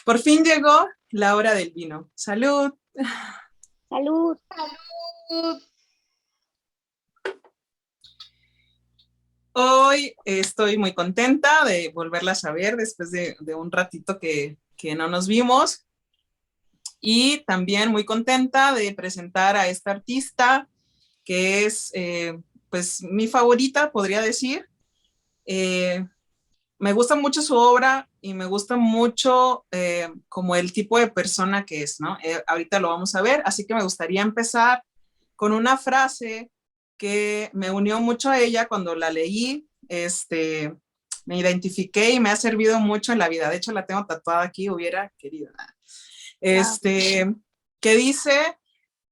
Por fin llegó la hora del vino. ¡Salud! Salud. Hoy estoy muy contenta de volverlas a ver después de un ratito que no nos vimos. Y también muy contenta de presentar a esta artista que es pues mi favorita, podría decir. Eh, Me gusta mucho su obra y me gusta mucho como el tipo de persona que es, ¿no? Ahorita lo vamos a ver, así que me gustaría empezar con una frase que me unió mucho a ella cuando la leí, me identifiqué y me ha servido mucho en la vida. De hecho, la tengo tatuada aquí, hubiera querido. Wow. Este, que dice,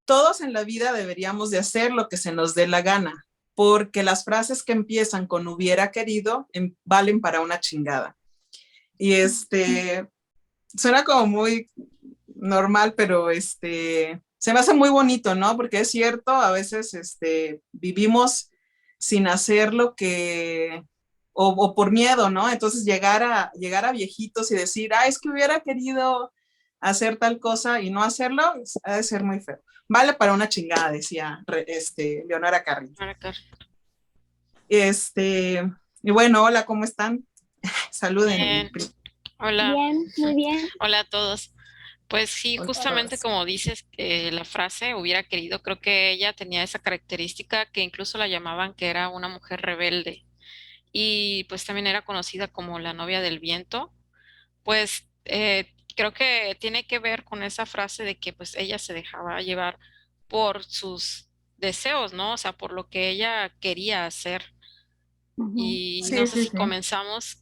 todos en la vida deberíamos de hacer lo que se nos dé la gana, porque las frases que empiezan con hubiera querido valen para una chingada. Y suena como muy normal, pero se me hace muy bonito, ¿no? Porque es cierto, a veces vivimos sin hacer lo que, o por miedo, ¿no? Entonces llegar a viejitos y decir, ah, es que hubiera querido hacer tal cosa y no hacerlo, ha de ser muy feo. Vale para una chingada, decía Leonora Carrillo. Este, y bueno, hola, ¿cómo están? Saluden. Bien, hola, Bien, muy bien. hola a todos. Pues sí, Hola a justamente todos. como dices, la frase hubiera querido, creo que ella tenía esa característica que incluso la llamaban que era una mujer rebelde y pues también era conocida como la novia del viento. Pues creo que tiene que ver con esa frase de que pues ella se dejaba llevar por sus deseos, ¿no? O sea, por lo que ella quería hacer. Ujú. Y no Sí, sé sí, si sí. comenzamos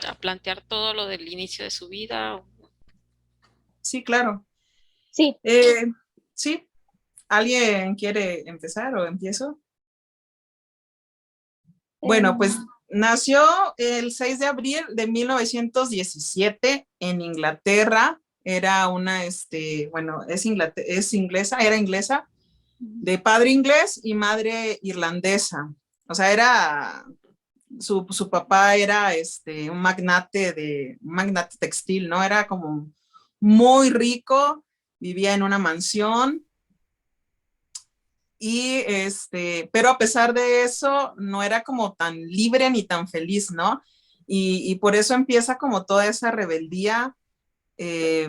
a plantear todo lo del inicio de su vida. Sí, claro. Sí. Eh, sí, ¿alguien quiere empezar o empiezo? Bueno, pues em, nació el 6 de abril de 1917 en Inglaterra. Era una, bueno, es inglesa, era inglesa, de padre inglés y madre irlandesa. O sea, su papá era un magnate textil, ¿no? Era como muy rico, vivía en una mansión y pero a pesar de eso, no era como tan libre ni tan feliz, ¿no? Y por eso empieza como toda esa rebeldía eh,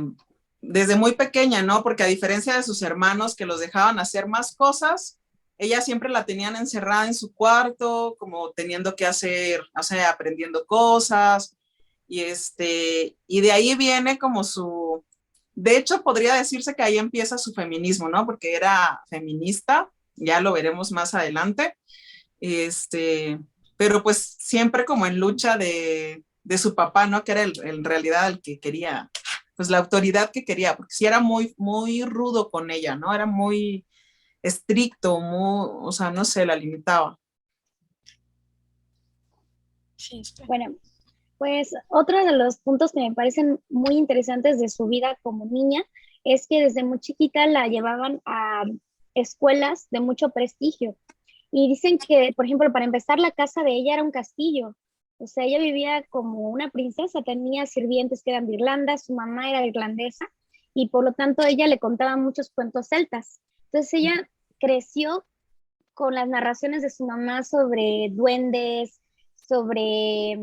desde muy pequeña, ¿no? Porque a diferencia de sus hermanos que los dejaban hacer más cosas, ella siempre la tenían encerrada en su cuarto, como teniendo que hacer, o sea, aprendiendo cosas, y de ahí viene como de hecho podría decirse que ahí empieza su feminismo, ¿no? Porque era feminista, ya lo veremos más adelante, este, pero pues siempre como en lucha de su papá, ¿no? Que era en realidad el que quería, pues la autoridad que quería, porque sí era muy, muy rudo con ella, ¿no? Era muy estricto, o sea, no sé, la limitaba. Sí, espera. bueno, pues otro de los puntos que me parecen muy interesantes de su vida como niña es que desde muy chiquita la llevaban a escuelas de mucho prestigio. Y dicen que, por ejemplo, para empezar, la casa de ella era un castillo. O sea, ella vivía como una princesa, tenía sirvientes que eran de Irlanda, su mamá era irlandesa, y por lo tanto ella le contaba muchos cuentos celtas. Entonces ella creció con las narraciones de su mamá sobre duendes, sobre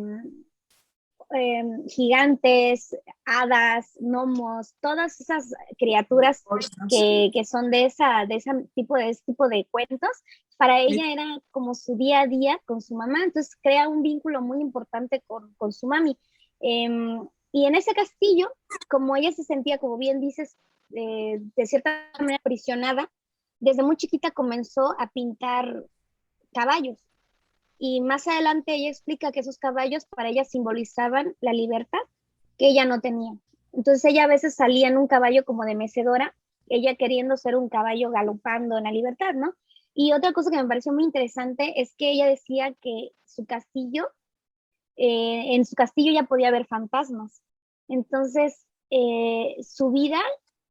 gigantes, hadas, gnomos, todas esas criaturas que son de ese tipo de cuentos, para ella era como su día a día con su mamá, entonces crea un vínculo muy importante con su mami. Y en ese castillo, como ella se sentía, como bien dices, de cierta manera aprisionada, desde muy chiquita comenzó a pintar caballos. Y más adelante ella explica que esos caballos para ella simbolizaban la libertad que ella no tenía. Entonces ella a veces salía en un caballo como de mecedora, ella queriendo ser un caballo galopando en la libertad, ¿no? Y otra cosa que me pareció muy interesante es que ella decía que en su castillo ya podía haber fantasmas. Entonces, su vida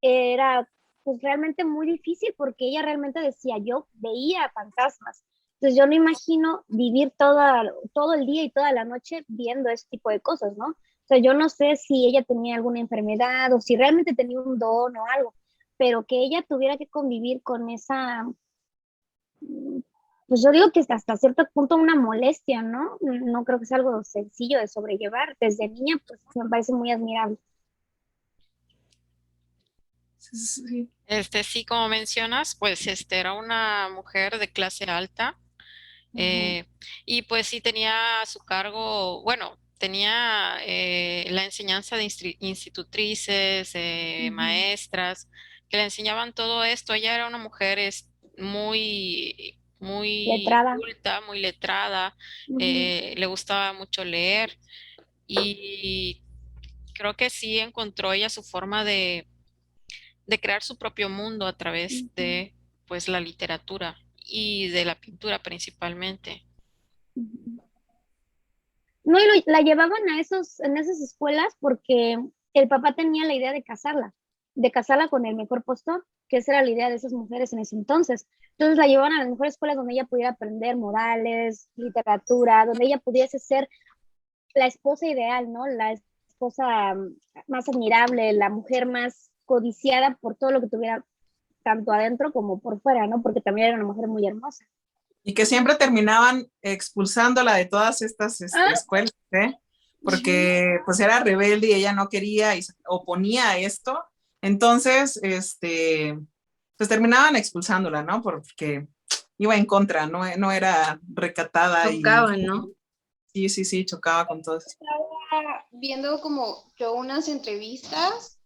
era pues realmente muy difícil porque ella realmente decía, yo veía fantasmas. Entonces yo no imagino vivir todo el día y toda la noche viendo ese tipo de cosas, ¿no? O sea, yo no sé si ella tenía alguna enfermedad o si realmente tenía un don o algo, pero que ella tuviera que convivir con esa, pues yo digo que hasta cierto punto una molestia, ¿no? No creo que sea algo sencillo de sobrellevar. Desde niña, pues me parece muy admirable. Sí, sí, sí. Sí, como mencionas, pues era una mujer de clase alta. Ujú, Eh, y pues sí tenía a su cargo, bueno, tenía la enseñanza de institutrices, ujú. maestras, que le enseñaban todo esto. Ella era una mujer muy, muy Letrada. culta, muy letrada, Ujú, le gustaba mucho leer y creo que sí encontró ella su forma de crear su propio mundo a través ujú, de pues la literatura y de la pintura principalmente. ujú. No, y la llevaban a en esas escuelas porque el papá tenía la idea de casarla con el mejor postor, que esa era la idea de esas mujeres en ese entonces. Entonces la llevaban a las mejores escuelas donde ella pudiera aprender modales, literatura, donde ella pudiese ser la esposa ideal, ¿no? La esposa más admirable, la mujer más codiciada por todo lo que tuviera tanto adentro como por fuera, ¿no? Porque también era una mujer muy hermosa. Y que siempre terminaban expulsándola de todas estas Ah, escuelas, ¿eh? ujú, Porque pues era rebelde y ella no quería y se oponía a esto. Entonces, pues terminaban expulsándola, ¿no? Porque iba en contra, no, no era recatada y Chocaban, ¿no? sí, sí, sí, chocaba con todo eso. Estaba viendo como yo unas entrevistas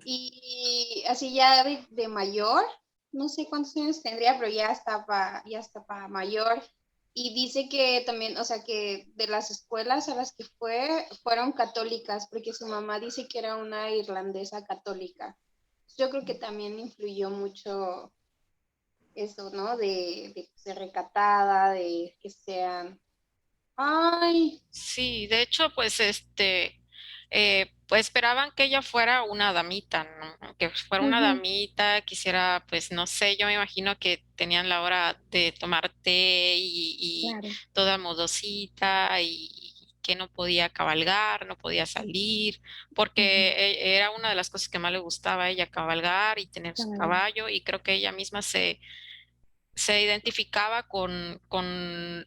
y así ya de mayor, no sé cuántos años tendría, pero ya estaba mayor. Y dice que también, o sea, que de las escuelas a las que fueron católicas, porque su mamá dice que era una irlandesa católica. Yo creo que también influyó mucho eso, ¿no? De ser recatada, de que sean, ay, Sí, de hecho, pues pues esperaban que ella fuera una damita, ¿no? Que fuera una ujú, damita, quisiera, pues no sé, yo me imagino que tenían la hora de tomar té y claro. toda modosita y que no podía cabalgar, no podía salir, porque Ujú, era una de las cosas que más le gustaba a ella, cabalgar y tener su claro. caballo, y creo que ella misma se identificaba con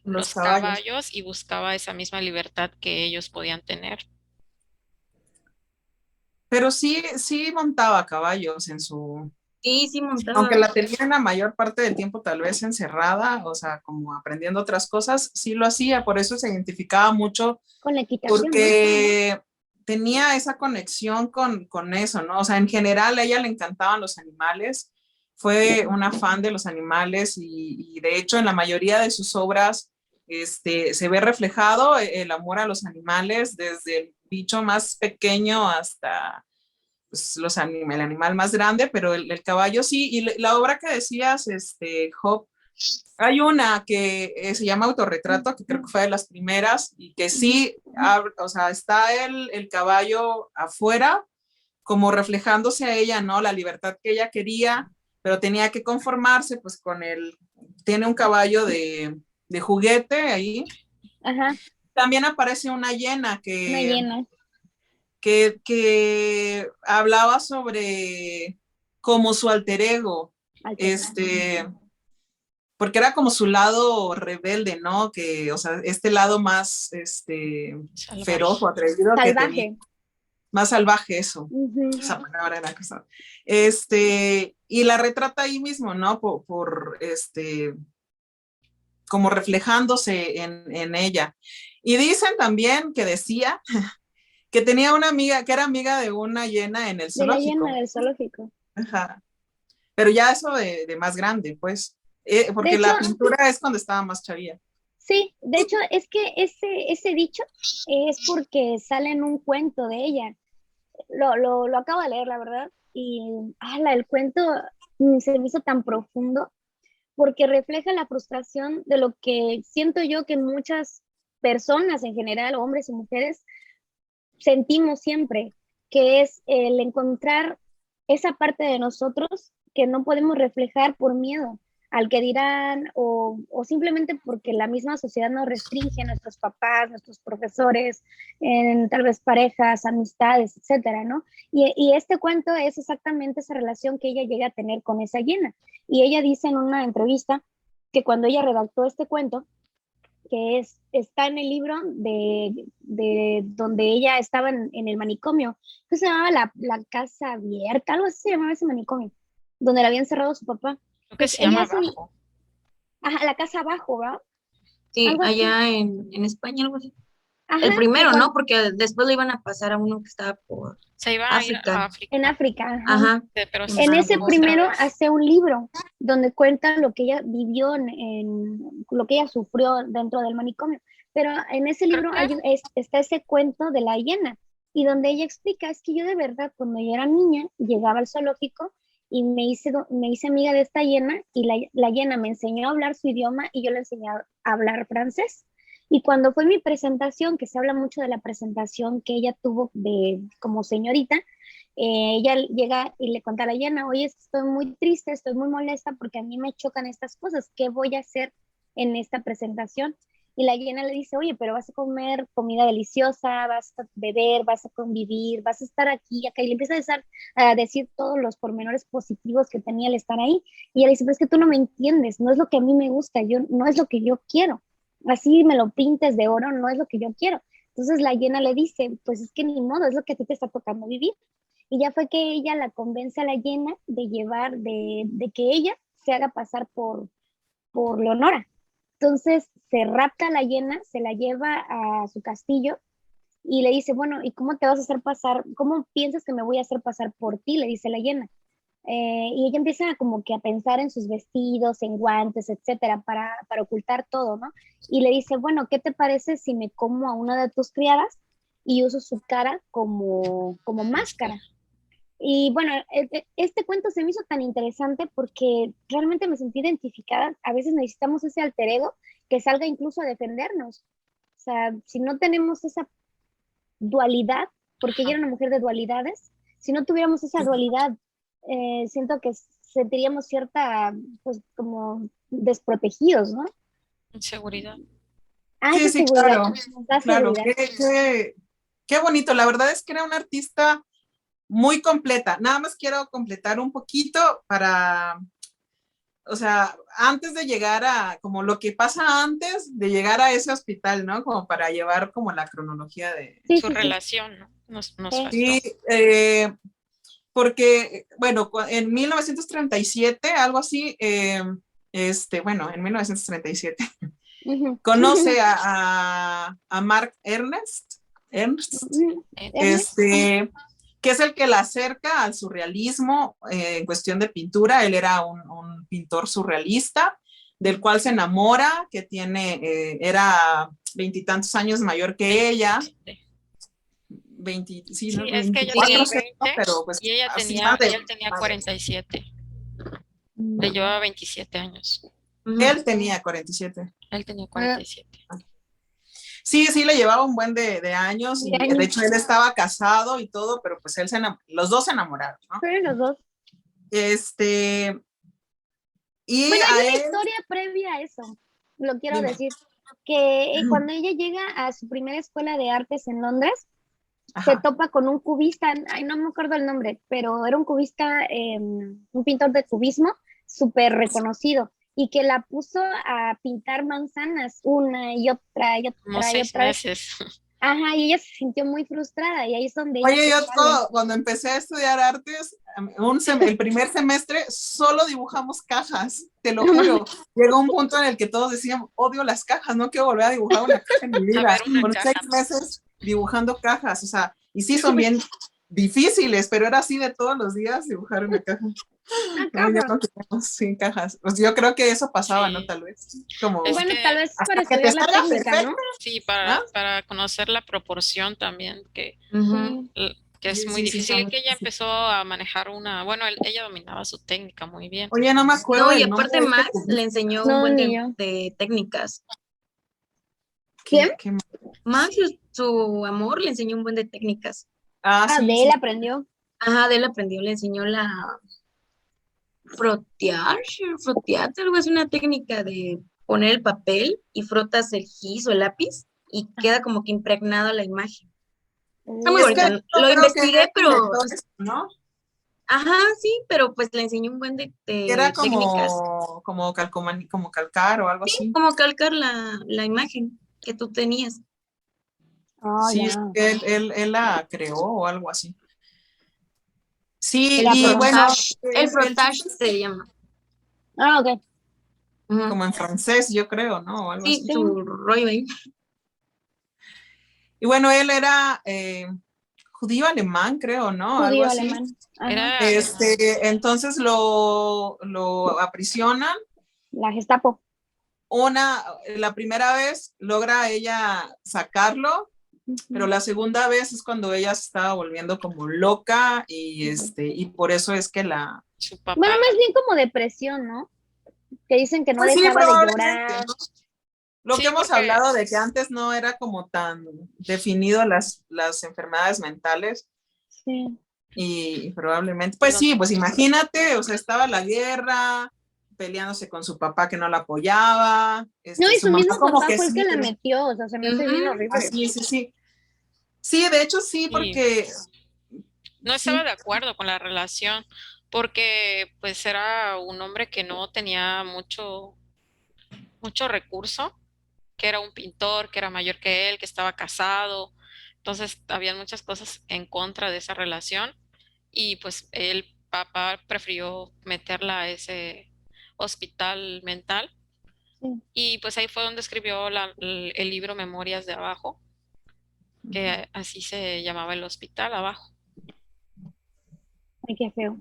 Los los caballos. caballos y buscaba esa misma libertad que ellos podían tener. Pero sí, sí montaba caballos en su, sí, sí aunque montaba. la tenía la mayor parte del tiempo tal vez encerrada, o sea, como aprendiendo otras cosas, sí lo hacía, por eso se identificaba mucho, Con la equitación, ¿no? porque tenía esa conexión con eso, ¿no? O sea, en general a ella le encantaban los animales, fue una fan de los animales y de hecho en la mayoría de sus obras se ve reflejado el amor a los animales, desde el bicho más pequeño hasta pues, el animal más grande, pero el caballo sí. Y la obra que decías, Job, hay una que se llama Autorretrato, que creo que fue de las primeras, y que Ujú, sí, o sea, está el caballo afuera, como reflejándose a ella, ¿no? La libertad que ella quería, pero tenía que conformarse, pues, tiene un caballo de juguete ahí. ajá, También aparece una hiena una llena. que hablaba sobre como su alter ego, Alterna. este, porque era como su lado rebelde, ¿no? Que, o sea, este lado más, feroz Salvaje. o atrevido que tenía, Salvaje. más salvaje eso, Ujú, esa palabra era cosa. Y la retrata ahí mismo, ¿no? Como reflejándose en ella. Y dicen también que decía que tenía una amiga, que era amiga de una hiena en el de la llena zoológico. del zoológico. Ajá. Pero ya eso de más grande, pues, De porque hecho, la pintura es cuando estaba más chavilla. sí, de hecho es que ese dicho es porque sale en un cuento de ella. Lo acabo de leer, la verdad, y el cuento se me hizo tan profundo porque refleja la frustración de lo que siento yo que muchas personas en general, hombres y mujeres, sentimos siempre, que es el encontrar esa parte de nosotros que no podemos reflejar por miedo. al que dirán o simplemente porque la misma sociedad nos restringe, nuestros papás, nuestros profesores, en tal vez parejas, amistades, etcétera, ¿no? Y este cuento es exactamente esa relación que ella llega a tener con esa hiena. Y ella dice en una entrevista que cuando ella redactó este cuento, que está en el libro de donde ella estaba en el manicomio, que se llamaba la Casa Abierta, algo así se llamaba ese manicomio, donde la había encerrado su papá. Creo que Pues se llama ella hace, Bajo. ajá, la Casa Abajo, ¿verdad? Sí, Algo así. allá en España, algo así. Ajá, El que primero, cuando- ¿no? Porque después le iban a pasar a uno que estaba por Se iba a ir a África. África, en África, ajá. Ajá. pero En se En ese escapó África. otra primero vez. hace un libro donde cuenta lo que ella vivió lo que ella sufrió dentro del manicomio. Pero en ese Creo libro que está ese cuento de la hiena y donde ella explica, es que yo de verdad cuando yo era niña llegaba al zoológico y me hice amiga de esta hiena y la hiena me enseñó a hablar su idioma y yo le enseñé a hablar francés. Y cuando fue mi presentación, que se habla mucho de la presentación que ella tuvo como señorita, ella llega y le cuenta a la hiena, oye, estoy muy triste, estoy muy molesta porque a mí me chocan estas cosas, ¿qué voy a hacer en esta presentación? Y la hiena le dice, oye, pero vas a comer comida deliciosa, vas a beber, vas a convivir, vas a estar aquí, acá. Y le empieza a decir todos los pormenores positivos que tenía el estar ahí. Y ella le dice, pero es que tú no me entiendes, no es lo que a mí me gusta, no es lo que yo quiero. Así me lo pintes de oro, no es lo que yo quiero. Entonces la hiena le dice, pues es que ni modo, es lo que a ti te está tocando vivir. Y ya fue que ella la convence a la hiena de que ella se haga pasar por Leonora. Entonces se rapta a la hiena, se la lleva a su castillo y le dice, bueno, ¿y cómo te vas a hacer pasar? ¿Cómo piensas que me voy a hacer pasar por ti? Le dice la hiena. Y ella empieza como que a pensar en sus vestidos, en guantes, etcétera, para ocultar todo, ¿no? Y le dice, bueno, ¿qué te parece si me como a una de tus criadas y uso su cara como máscara? Y bueno, este cuento se me hizo tan interesante porque realmente me sentí identificada. A veces necesitamos ese alter ego que salga incluso a defendernos. O sea, si no tenemos esa dualidad, porque ella era una mujer de dualidades, si no tuviéramos esa dualidad, siento que sentiríamos cierta, pues como desprotegidos, ¿no? Inseguridad. Ah, Sí, esa sí, seguridad, claro, nos da claro, seguridad. qué bonito. La verdad es que era una artista muy completa. Nada más quiero completar un poquito o sea, antes de llegar como lo que pasa antes de llegar a ese hospital, ¿no? Como para llevar como la cronología de... Sí, Su sí, sí. relación, ¿no? Nos faltó. Sí, porque, bueno, en 1937, algo así, bueno, en 1937, Ujú. conoce a Mark Ernst, Ujú. Ernest, que es el que la acerca al surrealismo en cuestión de pintura. Él era un pintor surrealista, del cual se enamora, que era 20 y tantos años mayor que ella. 20, sí, ¿no? Sí, es que ella tenía 24, sé, ¿no? 20 Pero pues y así más de... él tenía más de- 47. Le llevaba 27 años. Él tenía 47. Él tenía 47. Sí, sí, le llevaba un buen de años y de hecho él estaba casado y todo, pero pues los dos se enamoraron, ¿no? fueron los dos. Y Bueno, hay a una él, historia previa a eso, lo quiero dime. decir, que cuando ella llega a su primera escuela de artes en Londres, se Ajá. topa con un cubista, ay, no me acuerdo el nombre, pero era un cubista, un pintor de cubismo súper reconocido y que la puso a pintar manzanas una y otra y Como otra y 6 otra vez. meses. Ajá, y ella se sintió muy frustrada y ahí es donde ella Oye, se yo sale. cuando empecé a estudiar artes, el primer semestre solo dibujamos cajas, te lo juro. Llegó un punto en el que todos decían, odio las cajas, no quiero volver a dibujar una caja en mi A vida. ver, una Por caja. 6 meses dibujando cajas, o sea, y sí son bien difíciles, pero era así de todos los días dibujar una caja. Una No, ya caja. no tenemos sin cajas. Pues yo creo que eso pasaba, Sí. ¿no? Tal vez. Como Es Bueno, que- tal vez para hasta que te estudiar la salga técnica, perfecto. ¿no? Sí, ¿Ah? para conocer la proporción también, que Ujú. es Sí, muy sí, sí, difícil. está Y muy que ella difícil. empezó a manejar ella dominaba su técnica muy bien. Oye, no me acuerdo No, y del nombre aparte de este Max cubista. le enseñó un No, buen ni yo. de técnicas. ¿Quién? Max, Sí. su amor, le enseñó un buen de técnicas. Ah, Sí, de sí. él aprendió. Ajá, de él aprendió, le enseñó frotear, algo es una técnica de poner el papel y frotas el gis o el lápiz y queda como que impregnado la imagen. Está muy Es que bonita. yo Lo creo que investigué, él pero, inventó eso, ¿no? ajá, sí, pero pues le enseñé un buen Era de técnicas. como como calcar o algo Sí, así. como calcar la imagen que tú tenías. Oh, Sí, ya. él la creó o algo así. Sí, La y bueno, Frotage, el el frotage chiste es se llama. Ah, ok. Ujú. como en francés, yo creo, ¿no? O algo Sí, así. Sí, su rollo ahí. Y bueno, él era judío alemán, creo, ¿no? Algo judío así. alemán. Ajá. Era alemán. Entonces lo aprisionan. La Gestapo. La primera vez logra ella sacarlo, pero la segunda vez es cuando ella se estaba volviendo como loca y por eso es que Su Bueno, papá. más bien como depresión, ¿no? Que dicen que no pues sí, dejaba de probablemente, llorar. ¿no? Lo que Sí, hemos porque hablado de que antes no era como tan definido las enfermedades mentales Sí. y probablemente, pues los sí, pues imagínate, o sea, estaba la guerra, peleándose con su papá que no la apoyaba, No, y su su mamá mismo como papá que fue el que sí, la metió, o sea, se me hace bien Ujú. horrible. así, sí, sí. Sí, de hecho sí, sí, porque no estaba sí, de acuerdo con la relación, porque pues era un hombre que no tenía mucho recurso, que era un pintor, que era mayor que él, que estaba casado. Entonces, habían muchas cosas en contra de esa relación y pues el papá prefirió meterla a ese hospital mental Sí. y pues ahí fue donde escribió el libro Memorias de Abajo, que así se llamaba el hospital abajo. Ay, qué feo.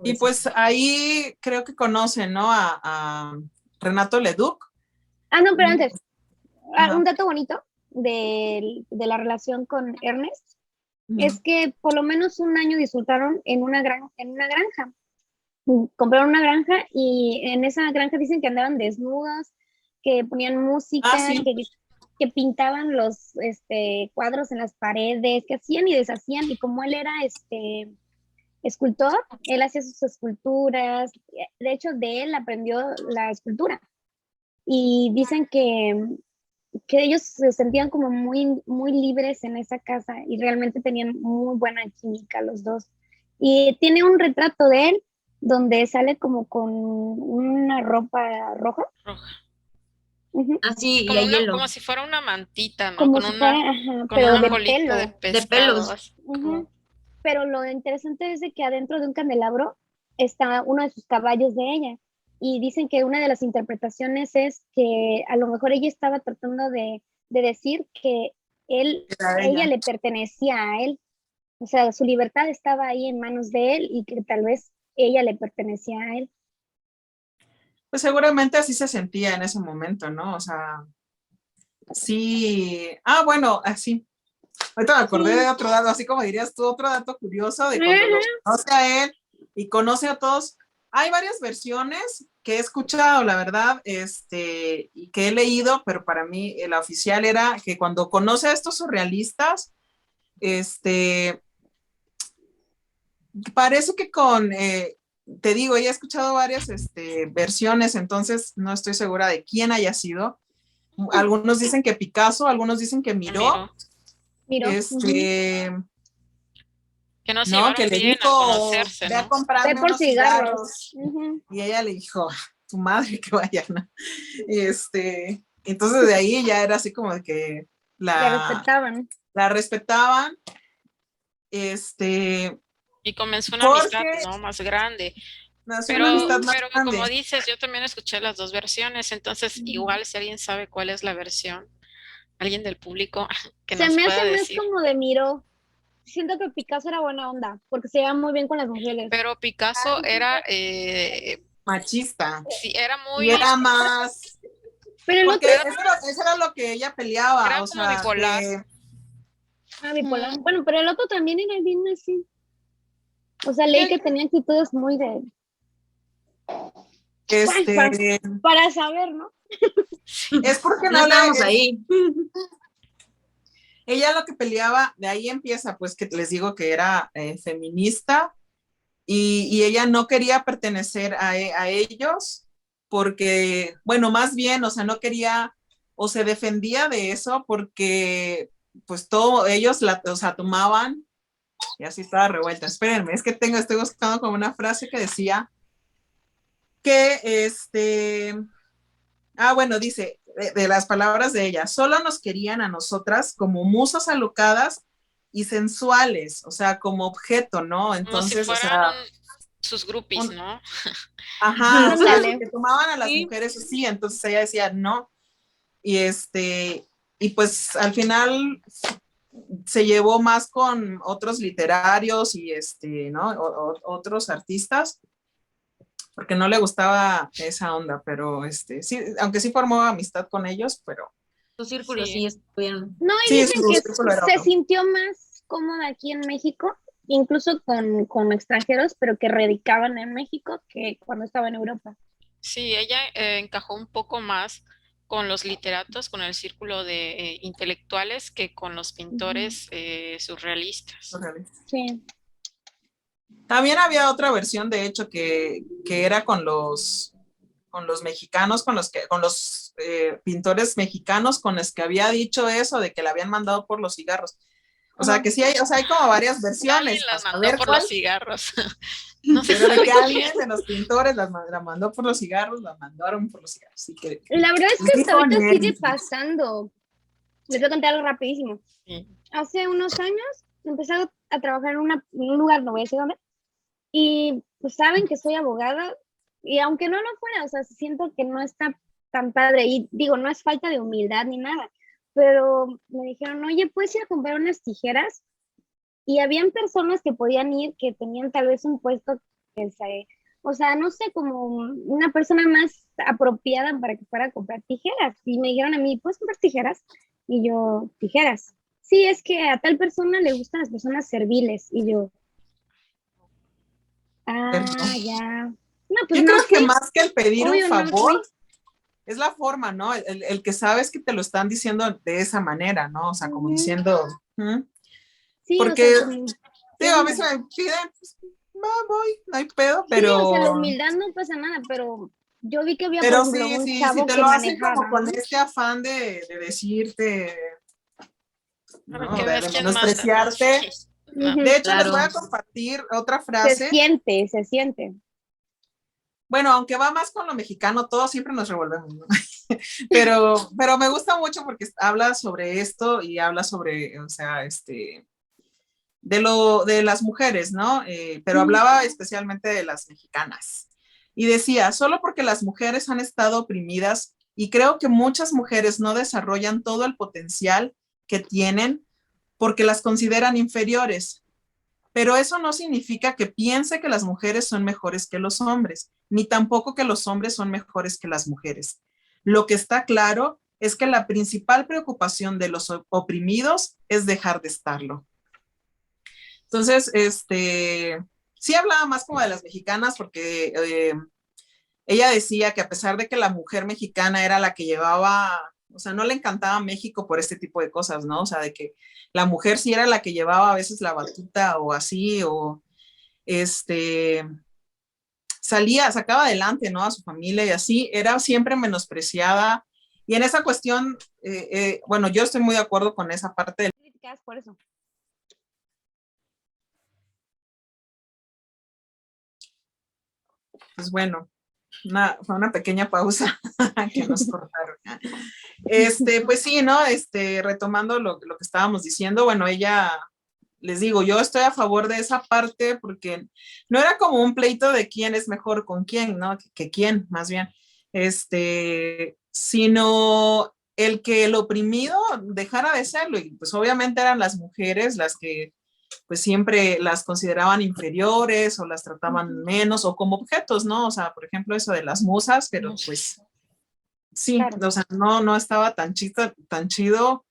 y pues ahí creo que conocen, ¿no? A Renato Leduc. Ah, no, pero antes, un Ajá. dato bonito de la relación con Ernest Ujú. es que por lo menos un año disfrutaron en una granja. Compraron una granja y en esa granja dicen que andaban desnudas, que ponían Ah, música, sí. que pintaban los cuadros en las paredes, que hacían y deshacían. Y como él era escultor, él hacía sus esculturas. De hecho, de él aprendió la escultura. Y dicen que ellos se sentían como muy, muy libres en esa casa y realmente tenían muy buena química los dos. Y tiene un retrato de él donde sale como con una ropa roja, Roja. ujú, Así, y Como a hielo. como si fuera una mantita, ¿no? como si fuera, ajá, Con pero una de colita de pelo. De pescado, pelos. así Ujú. como Pero lo interesante es de que adentro de un candelabro está uno de sus caballos de ella. Y dicen que una de las interpretaciones es que a lo mejor ella estaba tratando de decir que Era ella ella. le pertenecía a él. O sea, su libertad estaba ahí en manos de él y que tal vez ella le pertenecía a él. Pues seguramente así se sentía en ese momento, ¿no? O sea, sí. Ah, bueno, así. Ahorita me acordé de Sí. otro dato, así como dirías tú, otro dato curioso de cuando lo Ajá. conoce a él y conoce a todos. Hay varias versiones que he escuchado, la verdad, y que he leído, pero para mí la oficial era que cuando conoce a estos surrealistas, este, parece que te digo, ya he escuchado varias versiones, entonces no estoy segura de quién haya sido. Algunos dicen que Picasso, algunos dicen que me Miró, miró, Miro. Ujú. este, que no se ¿no? llevaron Que le bien al dijo, conocerse, ve a ¿no? Ve comprarme por unos cigarros. cigarros. Ujú. Y ella le dijo, tu madre que vaya, ¿no? Entonces de ahí ya era así como de que Le la, respetaban. la respetaban, este, Y comenzó una amistad, porque ¿no? Más grande. nació una Pero, amistad Ujú. más pero como grande. dices, yo también escuché las dos versiones, entonces igual si alguien sabe cuál es la versión, alguien del público que Se nos me pueda hace más decir. como de Miro. Siento que Picasso era buena onda, porque se lleva muy bien con las mujeres. Pero Picasso era, Machista. sí, era Y muy, era más, Pero el porque otro, era, eso era lo que ella peleaba, era o como sea, bipolar. bipolar. Ujú. Bueno, pero el otro también era bien así. O sea, leí Yo- que tenía actitudes muy de, pues, este, para saber, ¿no? es porque No estábamos ahí. ella lo que peleaba, de ahí empieza, pues que les digo que era feminista y ella no quería pertenecer a ellos porque, bueno, más bien, o sea, no quería o se defendía de eso porque pues todo, ellos o sea, tomaban y así estaba revuelta. Espérenme, es que estoy buscando como una frase que decía que bueno, dice, de las palabras de ella, solo nos querían a nosotras como musas alocadas y sensuales, o sea, como objeto, ¿no? Como si Entonces, o fueran sea, sus groupies, ¿no? ajá, o sea, Ándale. que tomaban a las Sí. mujeres así, entonces ella decía no, y y pues al final se llevó más con otros literarios y ¿no? Otros artistas, porque no le gustaba esa onda, pero sí, aunque sí formó amistad con ellos, pero Su círculo Sí. sí estuvieron. No, y sí, dicen su que círculo era se otro. sintió más cómoda aquí en México, incluso con extranjeros, pero que radicaban en México que cuando estaba en Europa. Sí, ella encajó un poco más con los literatos, con el círculo de intelectuales que con los Ujú. pintores surrealistas. Sí. También había otra versión, de hecho, que era con los mexicanos, con los pintores mexicanos con los que había dicho eso de que le habían mandado por los cigarros. O sea, Ajá. que sí hay, o sea, hay como varias Alguien versiones las para mandó saber por los cuál, cigarros. No se pero de sabe que quién. alguien de los pintores la mandó por los cigarros, la mandaron por los cigarros. Así que, La verdad es pues que hasta dijo ahorita ni él sigue ni tú. pasando. Les voy a contar algo rapidísimo. Sí. Hace unos años empecé a trabajar en un lugar, no voy a decir dónde, y pues saben que soy abogada, y aunque no lo fuera, o sea, siento que no está tan padre, y digo, no es falta de humildad ni nada, pero me dijeron, oye, ¿puedes ir a comprar unas tijeras? Y habían personas que podían ir que tenían tal vez un puesto que se, o sea, no sé, como una persona más apropiada para que fuera a comprar tijeras. Y me dijeron a mí, ¿puedes comprar tijeras? Y yo, tijeras. Sí, es que a tal persona le gustan las personas serviles. Y yo, Perdón. ya. No, pues Yo no creo que fui. más que el pedir un Obvio no favor, fui. es la forma, ¿no? El que sabes que te lo están diciendo de esa manera, ¿no? O sea, como Ujú. diciendo, ¿Mm? Sí, o sea, Porque, como, ¿qué digo, a mí onda? se me piden, pues, voy, no hay pedo, Sí, o sea, la humildad no pasa nada, pero yo vi que había, por pero ejemplo, sí, un sí, si chavo te que lo hacen como manejaba, con ¿no? este afán de decirte, Para ¿no? que De veas quién manda, ¿no? menospreciarte. Sí. No. Ujú. De hecho, les voy a Claro. compartir otra Se frase. siente, se siente. Bueno, aunque va más con lo mexicano, todos siempre nos revolvemos, ¿no? Pero me gusta mucho porque habla sobre esto y habla sobre, o sea, de las mujeres, ¿no? Pero Ujú. hablaba especialmente de las mexicanas. Y decía, solo porque las mujeres han estado oprimidas y creo que muchas mujeres no desarrollan todo el potencial que tienen porque las consideran inferiores. Pero eso no significa que piense que las mujeres son mejores que los hombres, ni tampoco que los hombres son mejores que las mujeres. Lo que está claro es que la principal preocupación de los oprimidos es dejar de estarlo. Entonces, sí hablaba más como de las mexicanas porque ella decía que a pesar de que la mujer mexicana era la que llevaba, o sea, no le encantaba México por este tipo de cosas, ¿no? O sea, de que la mujer sí era la que llevaba a veces la batuta o así, o sacaba adelante, ¿no? A su familia y así, era siempre menospreciada. Y en esa cuestión, bueno, yo estoy muy de acuerdo con esa parte. Criticadas por eso. Pues bueno, fue una pequeña pausa que nos cortaron. Pues sí, ¿no? Retomando lo que estábamos diciendo, bueno, ella, les digo, yo estoy a favor de esa parte porque no era como un pleito de quién es mejor con quién, ¿no? Que quién, más bien, sino el que el oprimido dejara de serlo, y pues obviamente eran las mujeres las que pues siempre las consideraban inferiores o las trataban menos o como objetos, ¿no? O sea, por ejemplo, eso de las musas, pero pues sí, Claro. o sea, no estaba tan chido.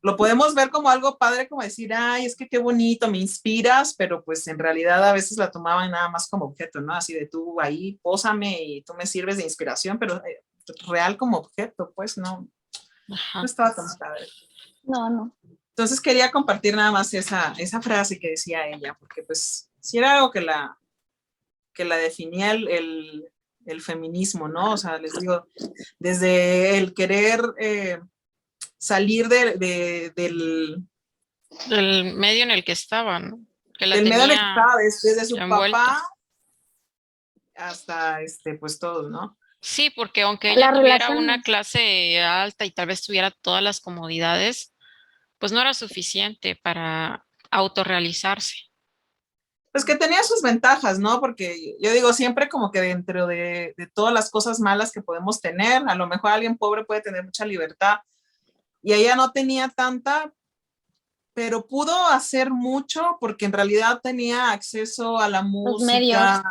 Lo podemos ver como algo padre, como decir, ay, es que qué bonito, me inspiras, pero pues en realidad a veces la tomaban nada más como objeto, ¿no? Así de tú ahí, pósame y tú me sirves de inspiración, pero real como objeto, pues no Ajá. estaba tan padre. No, no. Entonces quería compartir nada más esa frase que decía ella, porque pues sí era algo que que la definía el feminismo, ¿no? O sea, les digo, desde el querer salir del medio en el que estaba, ¿no? Que la del medio en el que tenía estaba, desde su envuelta. papá hasta pues todo, ¿no? Sí, porque aunque Las ella tuviera una relaciones. clase alta y tal vez tuviera todas las comodidades, pues no era suficiente para autorrealizarse. Pues que tenía sus ventajas, ¿no? Porque yo digo siempre como que dentro de todas las cosas malas que podemos tener, a lo mejor alguien pobre puede tener mucha libertad y ella no tenía tanta, pero pudo hacer mucho porque en realidad tenía acceso a la Los medios, música,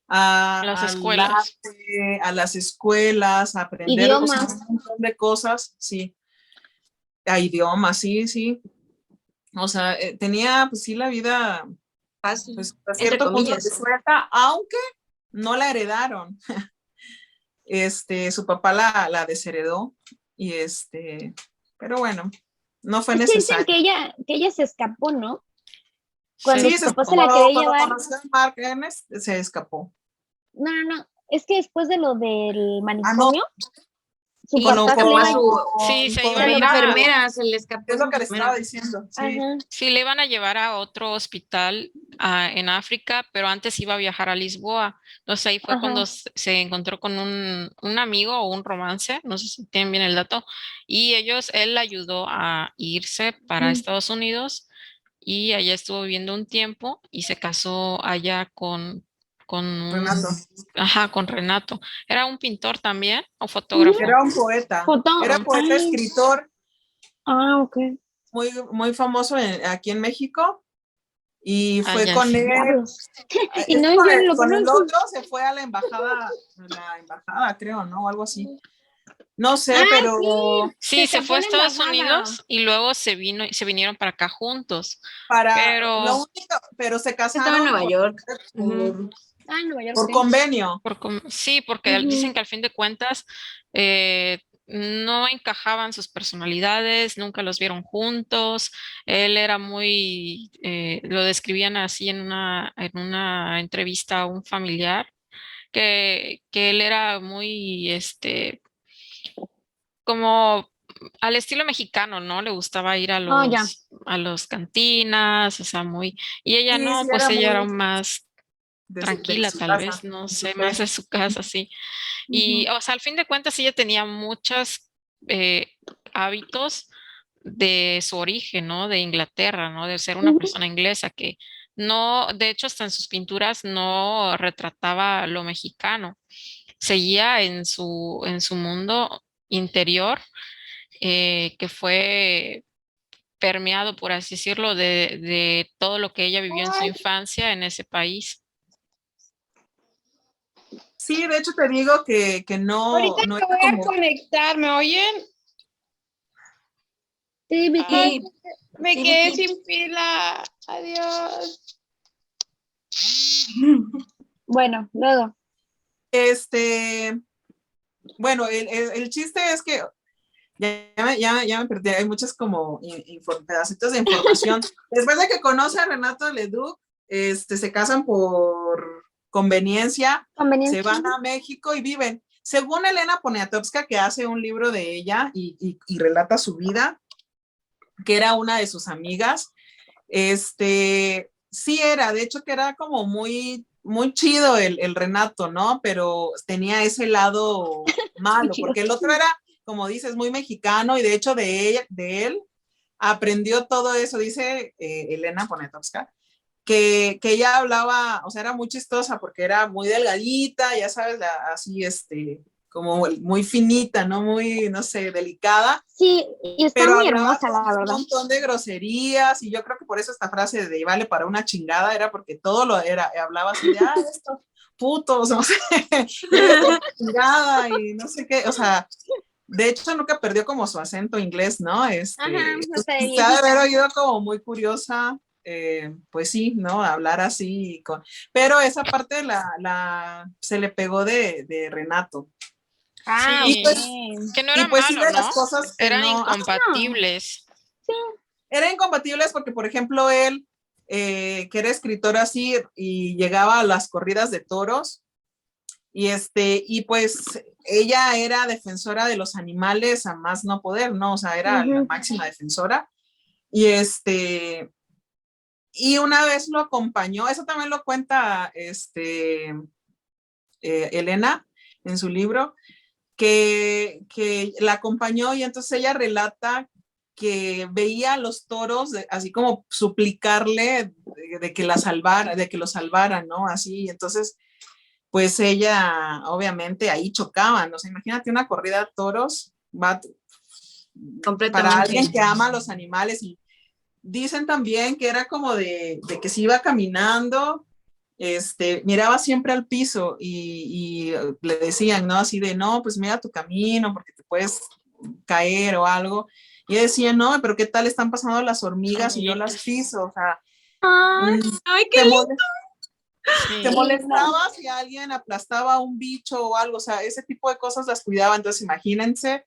Las al escuelas. arte, a las escuelas, a aprender, o sea, idiomas. un montón de cosas, sí, a idiomas, sí, sí. O sea, tenía, pues sí, la vida, Fácil, pues a entre cierto punto comillas. resuelta, aunque no la heredaron. Su papá la desheredó y pero bueno, no fue Es que dicen necesario. que ella se escapó, ¿no? Se Cuando Sí, su se papá se escapó, la quería cuando llevar. conoció a Mark Ernest, se escapó. No, no, no. Es que después de lo del Ah, no, manicomio, su Sí, papá se le escapó a iba. su, Sí, se iba con a la ir a, enfermera, se le escapó es su lo que le estaba enfermera. diciendo, sí. Ajá. sí, le iban a llevar a otro hospital en África, pero antes iba a viajar a Lisboa. Entonces ahí fue cuando Ajá. se encontró con un amigo o un romance, no sé si tienen bien el dato, y él la ayudó a irse para Estados Unidos y allá estuvo viviendo un tiempo y se casó allá con Renato. ajá, con Renato. ¿Era un pintor también o Ujú. fotógrafo? Era un poeta, Foto. era poeta, Ay. escritor, Ok. muy, muy famoso aquí en México, y Ah, fue ya con él, sé. Diablos. Y es no, que yo no lo con el conozco. otro se fue a la embajada, creo, ¿no? O algo así. No sé, Ah, pero sí. Se Sí, se fue escapó a la Estados embajada. Unidos y luego se vinieron para acá juntos. para lo Pero único, pero se Estaba en casaron Nueva York. ujú, Ah, en Nueva York, por sí. convenio. sí, porque dicen Ujú. que al fin de cuentas no encajaban sus personalidades, nunca los vieron juntos. Él era muy, lo describían así en una entrevista a un familiar, que él era muy, como al estilo mexicano, ¿no? Le gustaba ir a Oh, ya. los cantinas, o sea, muy, y ella Sí, no, sí, pues era ella era muy más de tranquila, su tal casa, vez, no de su sé, más fe. de su casa, sí. Y, Ujú. o sea, al fin de cuentas, ella tenía muchos eh, hábitos de su origen, ¿no? De Inglaterra, ¿no? De ser una Ujú. persona inglesa que no, de hecho, hasta en sus pinturas no retrataba lo mexicano. Seguía en su mundo interior, que fue permeado, por así decirlo, de todo lo que ella vivió en su Ay, infancia en ese país. Sí, de hecho te digo que ahorita no me era voy a como, conectar, ¿me oyen? Sí, Ay, Vicky. Sí, me sí, quedé Vicky. sin pila. Adiós. Bueno, luego. este, bueno, el chiste es que ya me perdí, hay muchas como pedacitos de información. Después de que conoce a Renato Leduc, se casan por conveniencia, se Conveniencia. van a México y viven. Según Elena Poniatowska, que hace un libro de ella y relata su vida, que era una de sus amigas, sí era, de hecho que era como muy, muy chido el Renato, ¿no? Pero tenía ese lado Muy malo, chido. porque el otro era, como dices, muy mexicano y de hecho de él aprendió todo eso, dice Elena Poniatowska, que ella hablaba, o sea, era muy chistosa porque era muy delgadita, ya sabes, así, como muy finita, ¿no? Muy, no sé, delicada, Sí, y está pero muy hablaba hermosa, con la un verdad. montón de groserías y yo creo que por eso esta frase de vale para una chingada era porque todo lo era, hablaba así de, estos putos, no sé, esto chingada y no sé qué, o sea, de hecho nunca perdió como su acento inglés, ¿no? Ajá, Pues, hasta de se ha de haber viejita. oído como muy curiosa, pues sí, ¿no? Hablar así, pero esa parte se le pegó de Renato. Ah, Y Sí, pues, ok. que no y era pues sí, malo, de las ¿no? cosas que Eran no, No, incompatibles. sí. eran incompatibles porque, por ejemplo, él que era escritora así y llegaba a las corridas de toros y pues ella era defensora de los animales a más no poder, ¿no? O sea, era la máxima defensora y una vez lo acompañó, eso también lo cuenta Elena en su libro, que la acompañó y entonces ella relata que veía a los toros así como suplicarle de que la salvara, de que lo salvaran, ¿no? Así, entonces, pues ella, obviamente, ahí chocaban, ¿no? O sea, imagínate una corrida de toros, va para alguien que ama a los animales y dicen también que era como de que se iba caminando, miraba siempre al piso y le decían, ¿no? Así de, no, pues mira tu camino porque te puedes caer o algo. Y decía, no, pero ¿qué tal están pasando las hormigas y yo las piso? O sea, Ay, qué te, lindo. te molestaba si alguien aplastaba un bicho o algo, o sea, ese tipo de cosas las cuidaba. Entonces, imagínense,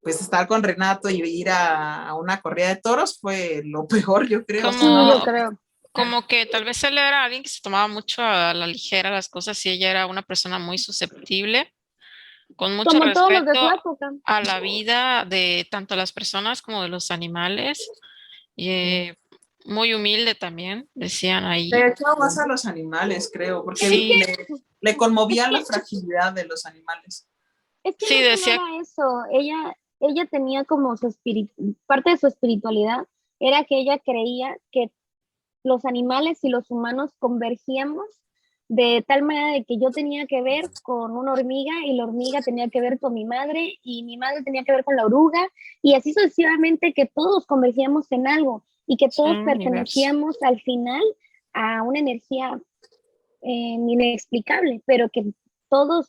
pues estar con Renato y ir a una corrida de toros fue lo peor, yo creo. O sea, yo Como, creo. como que tal vez él era alguien que se tomaba mucho a la ligera las cosas y ella era una persona muy susceptible, con mucho Como todos los de su respeto época. a la vida de tanto las personas como de los animales. Y muy humilde también, decían de ahí. hecho, más a los animales, creo, porque Es Sí, le Es conmovía que, la fragilidad de los animales. es que sí, más que decía, nada eso, ella tenía como su parte de su espiritualidad, era que ella creía que los animales y los humanos convergíamos de tal manera de que yo tenía que ver con una hormiga y la hormiga tenía que ver con mi madre y mi madre tenía que ver con la oruga y así sucesivamente que todos convergíamos en algo y que sí, todos un universo. pertenecíamos al final a una energía inexplicable, pero que todos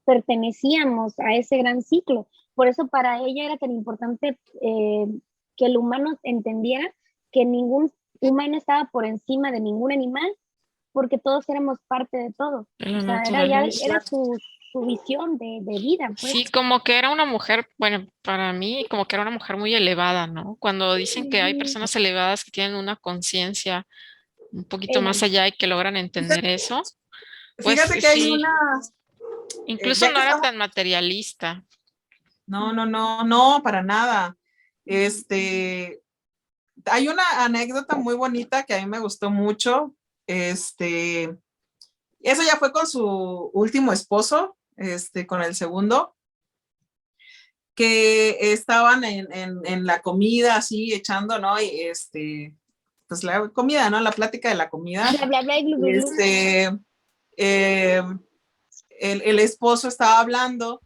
pertenecíamos a ese gran ciclo. Por eso para ella era tan importante que el humano entendiera que ningún humano estaba por encima de ningún animal, porque todos éramos parte de todo. De O la sea, era naturaleza. su visión de vida, pues. Sí, como que era una mujer, bueno, para mí como que era una mujer muy elevada, ¿no? Cuando dicen que hay Ujú. personas elevadas que tienen una conciencia un poquito Ella. más allá y que logran entender eso, pues Fíjate que hay sí, una, incluso ya no que era estamos, tan materialista. no, no, no, no, para nada. Hay una anécdota muy bonita que a mí me gustó mucho. Eso ya fue con su último esposo, con el segundo, que estaban en la comida así echando, ¿no? Y pues la comida, ¿no? La plática de la comida. Bla, bla, bla, glu, Y glu, glu. eh, el esposo estaba hablando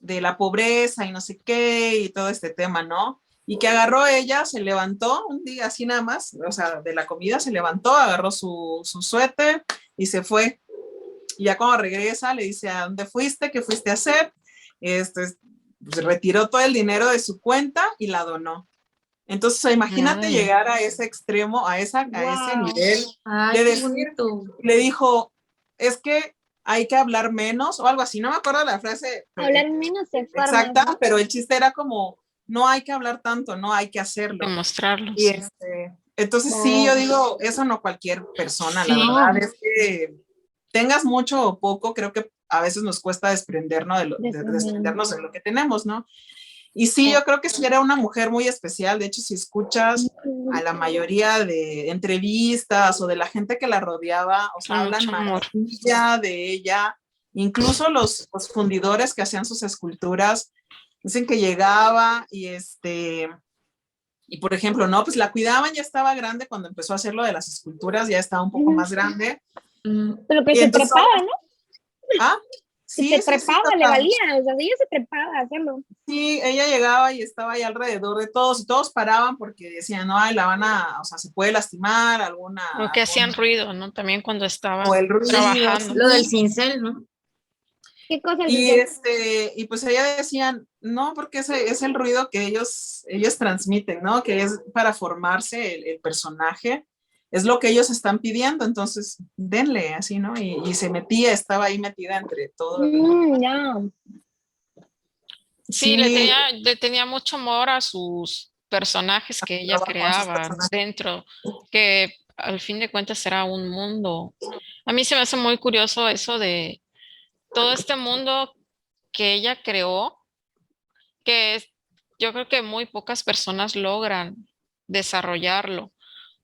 de la pobreza y no sé qué y todo este tema, ¿no? Y que agarró ella, se levantó un día así nada más, o sea, de la comida se levantó, agarró su suéter y se fue. Y ya cuando regresa le dice, ¿a dónde fuiste? ¿Qué fuiste a hacer? Pues retiró todo el dinero de su cuenta y la donó. Entonces, imagínate Ay, llegar a ese extremo, a ese Wow. nivel Ay, de qué decir, bonito. le dijo, es que hay que hablar menos o algo así, no me acuerdo la frase Hablar menos se actuar más, exacta, ¿no? pero el chiste era como, no hay que hablar tanto, no hay que hacerlo. Y demostrarlos. entonces sí, yo Claro. digo, eso no cualquier persona, la Sí, verdad es que tengas mucho o poco, creo que a veces nos cuesta desprendernos desprendernos de lo que tenemos, ¿no? Y sí, yo creo que sí era una mujer muy especial. De hecho, si escuchas a la mayoría de entrevistas o de la gente que la rodeaba, o sea, con hablan mucho amor. maravilla de ella. Incluso los fundidores que hacían sus esculturas dicen que llegaba y por ejemplo, no, pues la cuidaban, ya estaba grande cuando empezó a hacer lo de las esculturas, ya estaba un poco más grande. Pero que Y se entonces, trepaba, ¿no? ah, Que sí, se sí, sí, trepaba, le total. valía, o sea, ella se trepaba a hacerlo. Sí, ella llegaba y estaba ahí alrededor de todos y todos paraban porque decían, no, ay, la van a, o sea, se puede lastimar, O que hacían ruido, ¿no? También cuando o estaban el ruido, trabajando. Lo del sí. cincel, ¿no? ¿Qué cosa es Y eso? y pues ella decían, no, porque ese es el ruido que ellos transmiten, ¿no? Que es para formarse el personaje, es lo que ellos están pidiendo, entonces denle así, ¿no? Y se metía, estaba ahí metida entre todo. Ya. Sí, Sí, le tenía mucho amor a sus personajes que ella trabajo en sus creaba personajes. dentro, que al fin de cuentas era un mundo. A mí se me hace muy curioso eso de todo este mundo que ella creó, que yo creo que muy pocas personas logran desarrollarlo.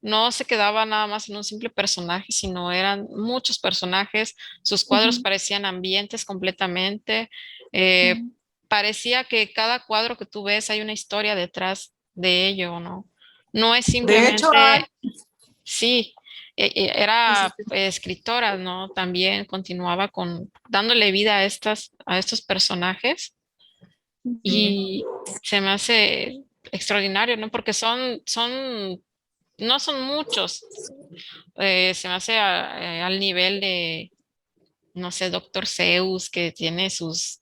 No se quedaba nada más en un simple personaje, sino eran muchos personajes. Sus cuadros Ujú, parecían ambientes completamente. eh, ujú. Parecía que cada cuadro que tú ves hay una historia detrás de ello, ¿no? No es De hecho, simplemente, sí, sí, sí, era sí. escritora, ¿no? También continuaba con dándole vida a estos personajes Sí. y se me hace extraordinario, ¿no? Porque no son muchos, se me hace al nivel de, no sé, Doctor Zeus, que tiene sus,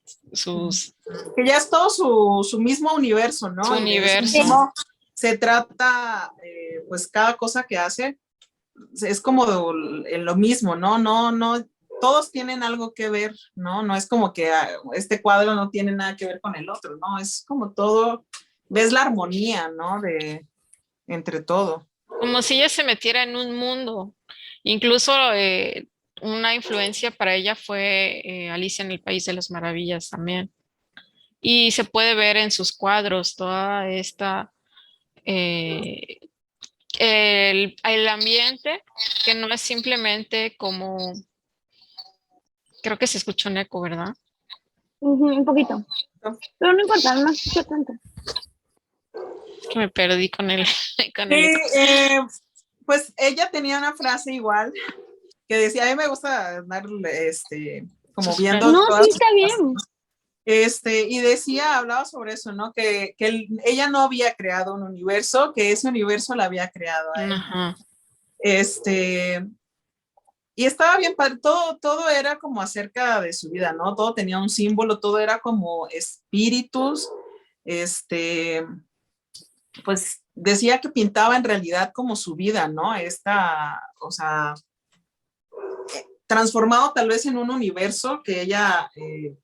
Que ya es todo su mismo universo, su ¿no? Y de ese universo. Sí, mismo se trata, pues cada cosa que hace es como en lo mismo, ¿no? No, todos tienen algo que ver, ¿no? No es como que este cuadro no tiene nada que ver con el otro, ¿no? Es como todo, ves la armonía, ¿no? Entre todo. Como si ella se metiera en un mundo. Incluso una influencia para ella fue Alicia en el País de las Maravillas también. Y se puede ver en sus cuadros toda esta, eh, el ambiente, que no es simplemente como, creo que se escucha un eco, ¿verdad? ujú, un poquito. Pero no importa, no se escucha tanto. Es que me perdí con con Sí, el eco. pues ella tenía una frase igual que decía, a mí me gusta andar, como Sus viendo No, frases. sí todas sus está frases. bien. Y decía, hablaba sobre eso, ¿no? Que ella no había creado un universo, que ese universo la había creado a ella. Ajá. Este, y estaba bien, todo era como acerca de su vida, ¿no? Todo tenía un símbolo, todo era como espíritus, este, pues decía que pintaba en realidad como su vida, ¿no? O sea, transformado tal vez en un universo que ella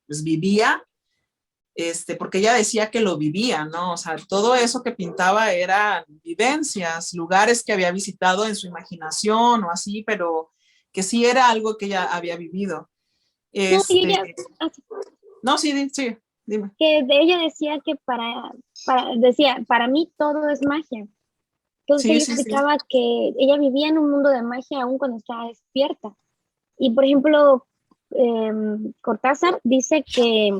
pues vivía, porque ella decía que lo vivía, ¿no? O sea, todo eso que pintaba eran vivencias, lugares que había visitado en su imaginación o así, pero que sí era algo que ella había vivido. No, y Este, ella, así no, sí, sí, dime. que de ella decía que decía, para mí todo es magia. Entonces Sí, ella sí, sí. explicaba que ella vivía en un mundo de magia aún cuando estaba despierta. Y por ejemplo, Cortázar dice que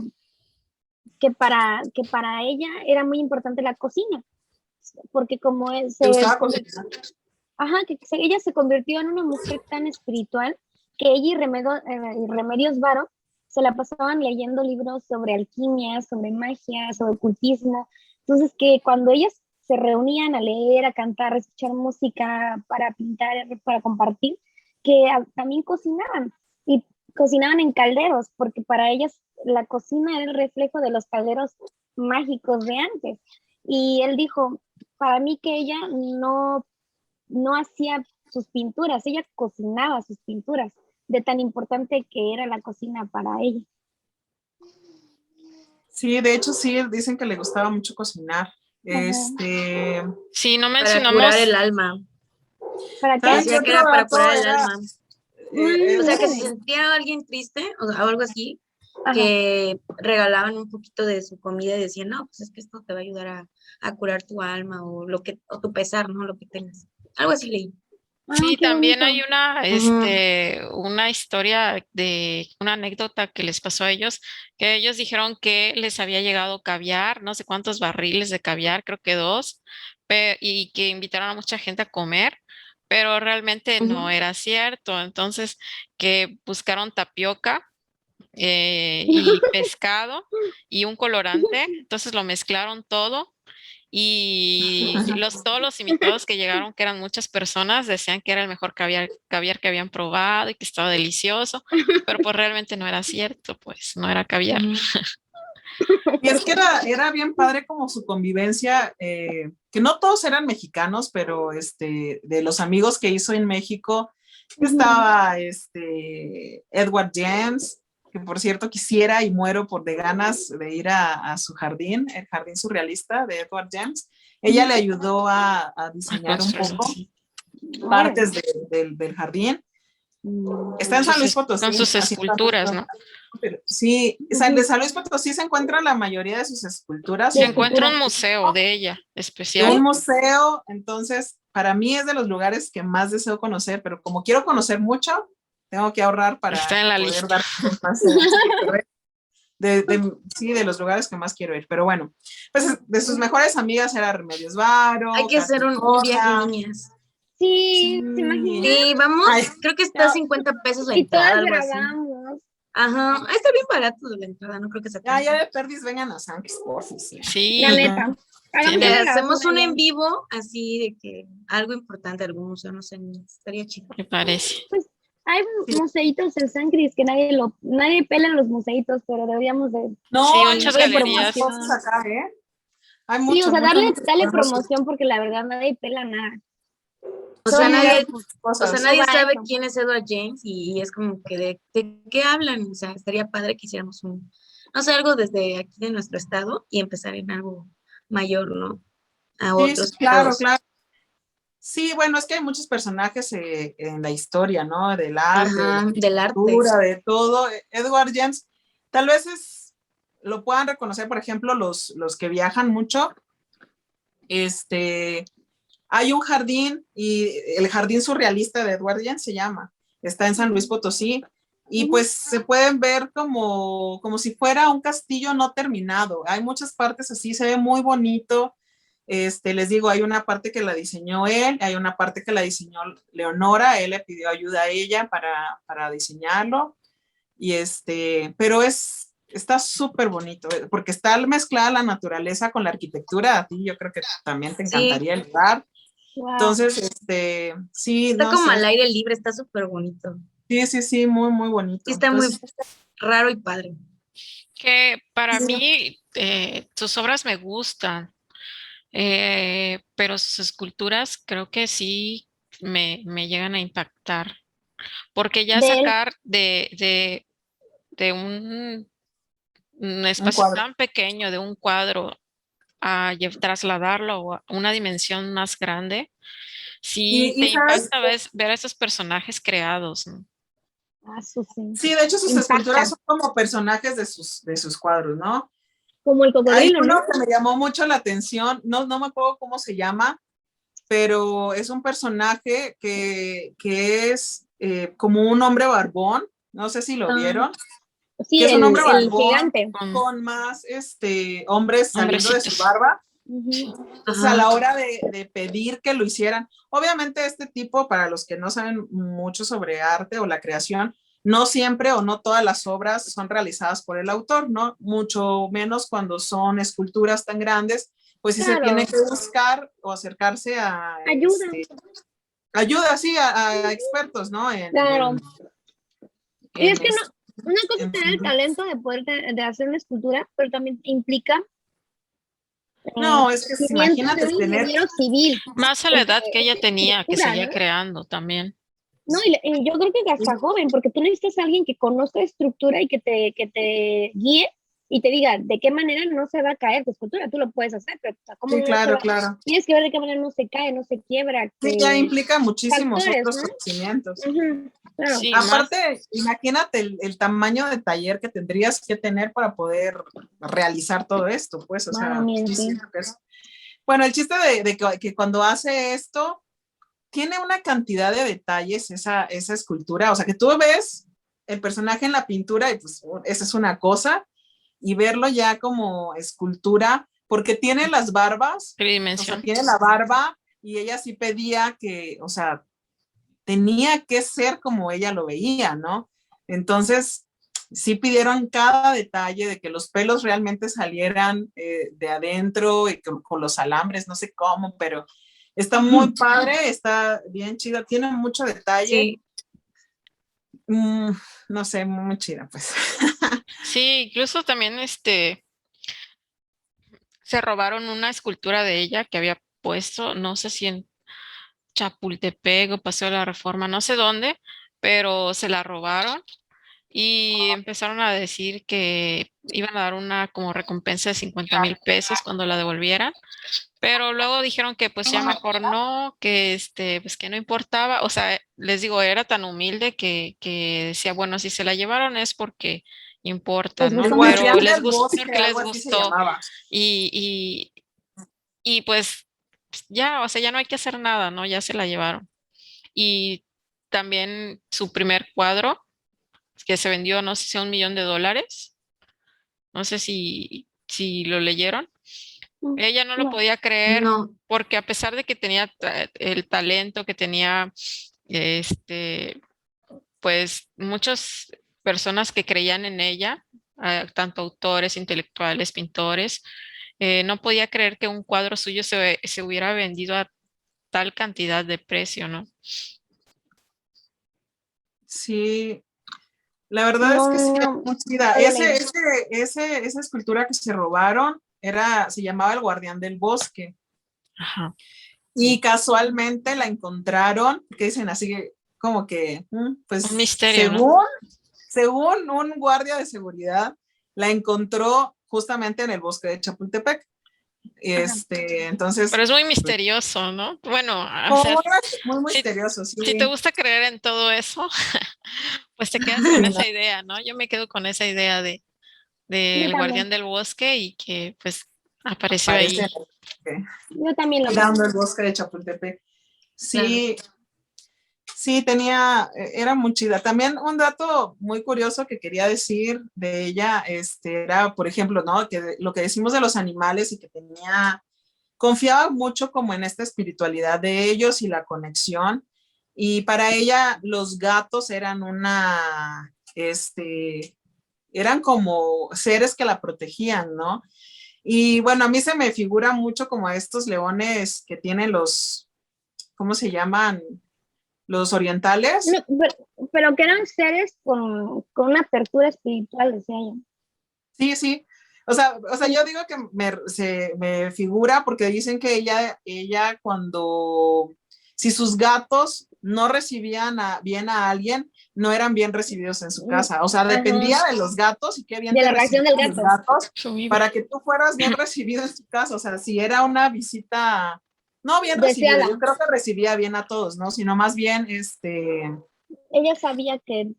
para ella era muy importante la cocina, porque como ¿Te gustaba cocinar? ajá, ella se convirtió en una mujer tan espiritual que ella y Remedios Varo se la pasaban leyendo libros sobre alquimia, sobre magia, sobre ocultismo. Entonces que cuando ellas se reunían a leer, a cantar, a escuchar música, para pintar, para compartir, que también cocinaban y cocinaban en calderos, porque para ellas la cocina era el reflejo de los calderos mágicos de antes. Y él dijo, para mí que ella no hacía sus pinturas, ella cocinaba sus pinturas, de tan importante que era la cocina para ella. Sí, de hecho sí, dicen que le gustaba mucho cocinar. Ajá. Sí, no Para curar el mencionamos, alma. ¿Para qué? ¿Saben qué Decía que otro era para dato curar el era? alma. O sea, que si Ándale. sentía alguien triste o algo así, Ajá. que regalaban un poquito de su comida y decían, no, pues es que esto te va a ayudar a curar tu alma o o tu pesar, ¿no? Lo que tengas. Algo así leí. Ah, sí, qué también bonito. hay Ujú. una historia de una anécdota que les pasó a ellos, que ellos dijeron que les había llegado caviar, no sé cuántos barriles de caviar, creo que dos, y que invitaron a mucha gente a comer, pero realmente no Ujú. era cierto. Entonces, que buscaron tapioca y pescado y un colorante, entonces lo mezclaron todo y todos los invitados que llegaron, que eran muchas personas, decían que era el mejor caviar que habían probado y que estaba delicioso, pero pues realmente no era cierto, pues no era caviar. Y es que era bien padre como su convivencia, que no todos eran mexicanos, pero de los amigos que hizo en México, Ujú. estaba Edward James, que por cierto quisiera y muero por de ganas de ir a su jardín, el jardín surrealista de Edward James. Ella le ayudó a A diseñar un construirlo, poco. sí. partes del jardín. Está en San Luis Potosí. Con sus esculturas, ¿no? Sí, de San Luis Potosí se encuentran la mayoría de sus esculturas. Se encuentra un museo de ella especial. Un museo, entonces, para mí es de los lugares que más deseo conocer, pero como quiero conocer mucho, tengo que ahorrar para Está en la poder lista. dar más sí, de los lugares que más quiero ir. Pero bueno, pues de sus mejores amigas era Remedios Varo. Hay que hacer un viaje, niñas. Sí, ¿se imaginan? Sí, vamos. Ay, creo que está 50 pesos la Y entrada, todas algo así. grabamos. Ajá, está bien barato la entrada, no creo que sea tan ya de perdis vengan a San Cristóbal. Sí. La neta. Hagamos Le una hacemos grabación un allá. en vivo, así de que algo importante, algún museo, no sé, estaría chido. Me parece. Hay museitos en San Cris que nadie pela en los museitos, pero deberíamos de... No, Sí, hay muchas muchas galerías. cosas acá, ¿eh? Hay Sí, mucho, o sea, mucho dale cosas. promoción porque la verdad nadie pela nada. O sea, Sí, nadie, hay muchas cosas. nadie Suba sabe eso. quién es Edward James y es como que de qué hablan. O sea, estaría padre que hiciéramos no sé, algo desde aquí de nuestro estado y empezar en algo mayor, ¿no? A Sí, otros claro, estados. claro. Sí, bueno, es que hay muchos personajes en la historia, ¿no? Del arte, de la Ajá, del arte. cultura, de todo. Edward James, tal vez lo puedan reconocer, por ejemplo, los que viajan mucho. Hay un jardín, y el jardín surrealista de Edward James se llama. Está en San Luis Potosí. Y pues se pueden ver como si fuera un castillo no terminado. Hay muchas partes así, se ve muy bonito. Les digo, hay una parte que la diseñó él, hay una parte que la diseñó Leonora, él le pidió ayuda a ella para diseñarlo, pero está súper bonito, porque está mezclada la naturaleza con la arquitectura, a ti yo creo que también te Sí. encantaría el lugar. Wow. Entonces, sí, Está no como sé. al aire libre, está súper bonito. Sí, muy, muy bonito. Sí, está Entonces, muy raro y padre. Que para Sí. mí sus obras me gustan, pero sus esculturas creo que sí me llegan a impactar. Porque ya De él. sacar de un espacio cuadro. tan pequeño, de un cuadro, a trasladarlo a una dimensión más grande, sí te Y sabes, impacta ver a esos personajes creados, ¿no? sí, de hecho sus Impacta. esculturas son como personajes de sus cuadros, ¿no? Como el Hay cocodrilo, uno ¿no? que me llamó mucho la atención, no me acuerdo cómo se llama, pero es un personaje que es como un hombre barbón, no sé si lo vieron, Sí, que es un hombre el barbón gigante. con más hombres saliendo de su Hombrecitos. barba. Ujú. Entonces, a la hora de pedir que lo hicieran, obviamente este tipo, para los que no saben mucho sobre arte o la creación, no siempre o no todas las obras son realizadas por el autor, ¿no? Mucho menos cuando son esculturas tan grandes, pues sí se Claro. tiene que buscar o acercarse a Ayuda. ayuda, sí, a expertos, ¿no? Claro. Y es que una cosa en- es tener el talento de poder de hacer una escultura, pero también implica no, es que conocimientos de imagínate un tener, ingeniero civil. Más a la edad que ella Es tenía, que estructura, seguía ¿no? creando también. No, y yo creo que hasta joven, porque tú necesitas a alguien que conozca estructura y que te guíe y te diga de qué manera no se va a caer tu escultura. Tú lo puedes hacer, pero o sea, ¿cómo sí, no se claro, va? claro. Tienes que ver de qué manera no se cae, no se quiebra. Sí, ya implica muchísimos factores, otros ¿no? conocimientos. Ujú, claro. Sí, más. Aparte, imagínate el tamaño de taller que tendrías que tener para poder realizar todo esto, pues, o sea, Mami, sí, sí. siento que es. Bueno, el chiste de que cuando hace esto, tiene una cantidad de detalles esa escultura, o sea, que tú ves el personaje en la pintura y pues esa es una cosa, y verlo ya como escultura, porque tiene las barbas, o sea, Tridimensión. tiene la barba, y ella sí pedía que, o sea, tenía que ser como ella lo veía, ¿no? Entonces, sí pidieron cada detalle de que los pelos realmente salieran de adentro y con los alambres, no sé cómo, pero está muy padre, está bien chida, tiene mucho detalle. Sí. No sé, muy chida, pues. Sí, incluso también se robaron una escultura de ella que había puesto, no sé si en Chapultepec o Paseo de la Reforma, no sé dónde, pero se la robaron y empezaron a decir que iban a dar una como recompensa de 50,000 pesos cuando la devolvieran, pero luego dijeron que pues ya mejor no, que pues que no importaba, o sea, les digo, era tan humilde que decía, bueno, si se la llevaron es porque importa, Les ¿no? El gustó mucho. Pero guardián les del gustó bosque, porque les algo así se gustó llamaba. y, y pues ya, o sea, ya no hay que hacer nada, ¿no? Ya se la llevaron. Y también su primer cuadro, que se vendió, no sé si a $1,000,000, no sé si lo leyeron. Ella no lo No, podía creer No, porque a pesar de que tenía el talento, que tenía, este, pues muchas personas que creían en ella, tanto autores, intelectuales, pintores, no podía creer que un cuadro suyo se hubiera vendido a tal cantidad de precio, ¿no? Sí, la verdad es no, que sí, es no, muy chida. no lo leí. Esa escultura que se robaron se llamaba el guardián del bosque. Ajá. Y casualmente la encontraron, que dicen así como que, Un pues misterio, ¿no? según un guardia de seguridad, la encontró justamente en el bosque de Chapultepec. Ajá. Entonces, Pero es muy pues, misterioso, ¿no? Bueno, o como sea, muy si, misterioso, si te sí. gusta creer en todo eso, pues te quedas con esa idea, ¿no? Yo me quedo con esa idea Yo del también, guardián del bosque y que pues apareció Aparece ahí. en el bosque, yo también lo creo. cuidando el bosque de Chapultepec. claro. Sí, sí, era muy chida. También un dato muy curioso que quería decir de ella, era, por ejemplo, ¿no? Lo que decimos de los animales y que confiaba mucho como en esta espiritualidad de ellos y la conexión. Y para ella los gatos eran como seres que la protegían, ¿no? Y bueno, a mí se me figura mucho como estos leones que tienen ¿cómo se llaman? Los No, orientales. pero que eran seres con una apertura espiritual, decía yo. Sí, sí. O sea, yo digo que se me figura porque dicen que ella si sus gatos no recibían bien a alguien, no eran bien recibidos en su casa. O sea, Ajá, dependía de los gatos y qué bien de te la reacción recibían del los gato. gatos Su vibra. para que tú fueras bien recibido en su casa. O sea, si era una visita, no bien recibida, Deseada. yo creo que recibía bien a todos, ¿no? Sino más bien, Ella sabía que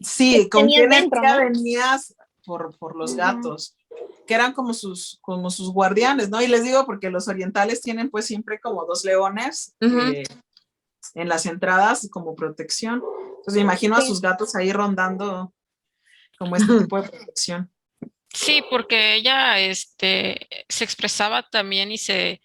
sí, con qué tenías dentro, energía ¿no? venías por los Ujú. gatos, que eran como sus guardianes, ¿no? Y les digo porque los orientales tienen pues siempre como dos leones Ujú. en las entradas como protección. Entonces me imagino a Sí, sus gatos ahí rondando como este tipo de protección. Sí, porque ella se expresaba también y se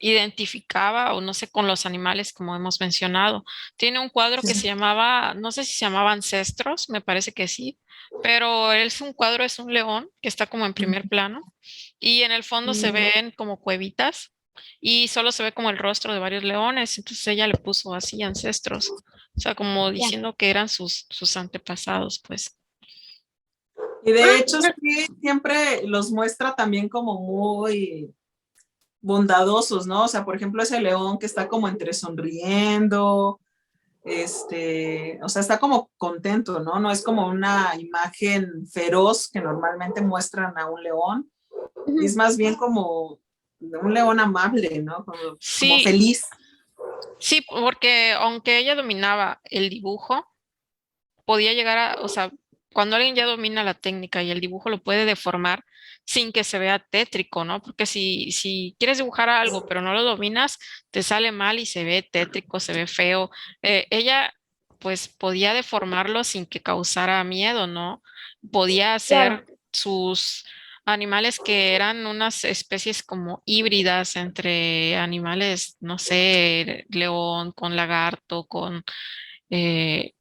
identificaba, o no sé, con los animales, como hemos mencionado. Tiene un cuadro que se llamaba, no sé si se llamaba Ancestros, me parece que sí, pero es un cuadro, es un león que está como en primer plano y en el fondo se ven como cuevitas y solo se ve como el rostro de varios leones, entonces ella le puso así Ancestros, o sea, como ya. diciendo que eran sus antepasados, pues. Y de hecho sí, siempre los muestra también como muy bondadosos, ¿no? O sea, por ejemplo, ese león que está como entre sonriendo, o sea, está como contento, ¿no? No es como una imagen feroz que normalmente muestran a un león, es Ujú. más bien como un león amable, ¿no? Como Sí, feliz. sí, porque aunque ella dominaba el dibujo, podía llegar o sea, cuando alguien ya domina la técnica y el dibujo lo puede deformar sin que se vea tétrico, ¿no? Porque si quieres dibujar algo pero no lo dominas, te sale mal y se ve tétrico, se ve feo. Ella pues podía deformarlo sin que causara miedo, ¿no? Podía Claro, hacer sus animales que eran unas especies como híbridas entre animales, no sé, león con lagarto, con eh,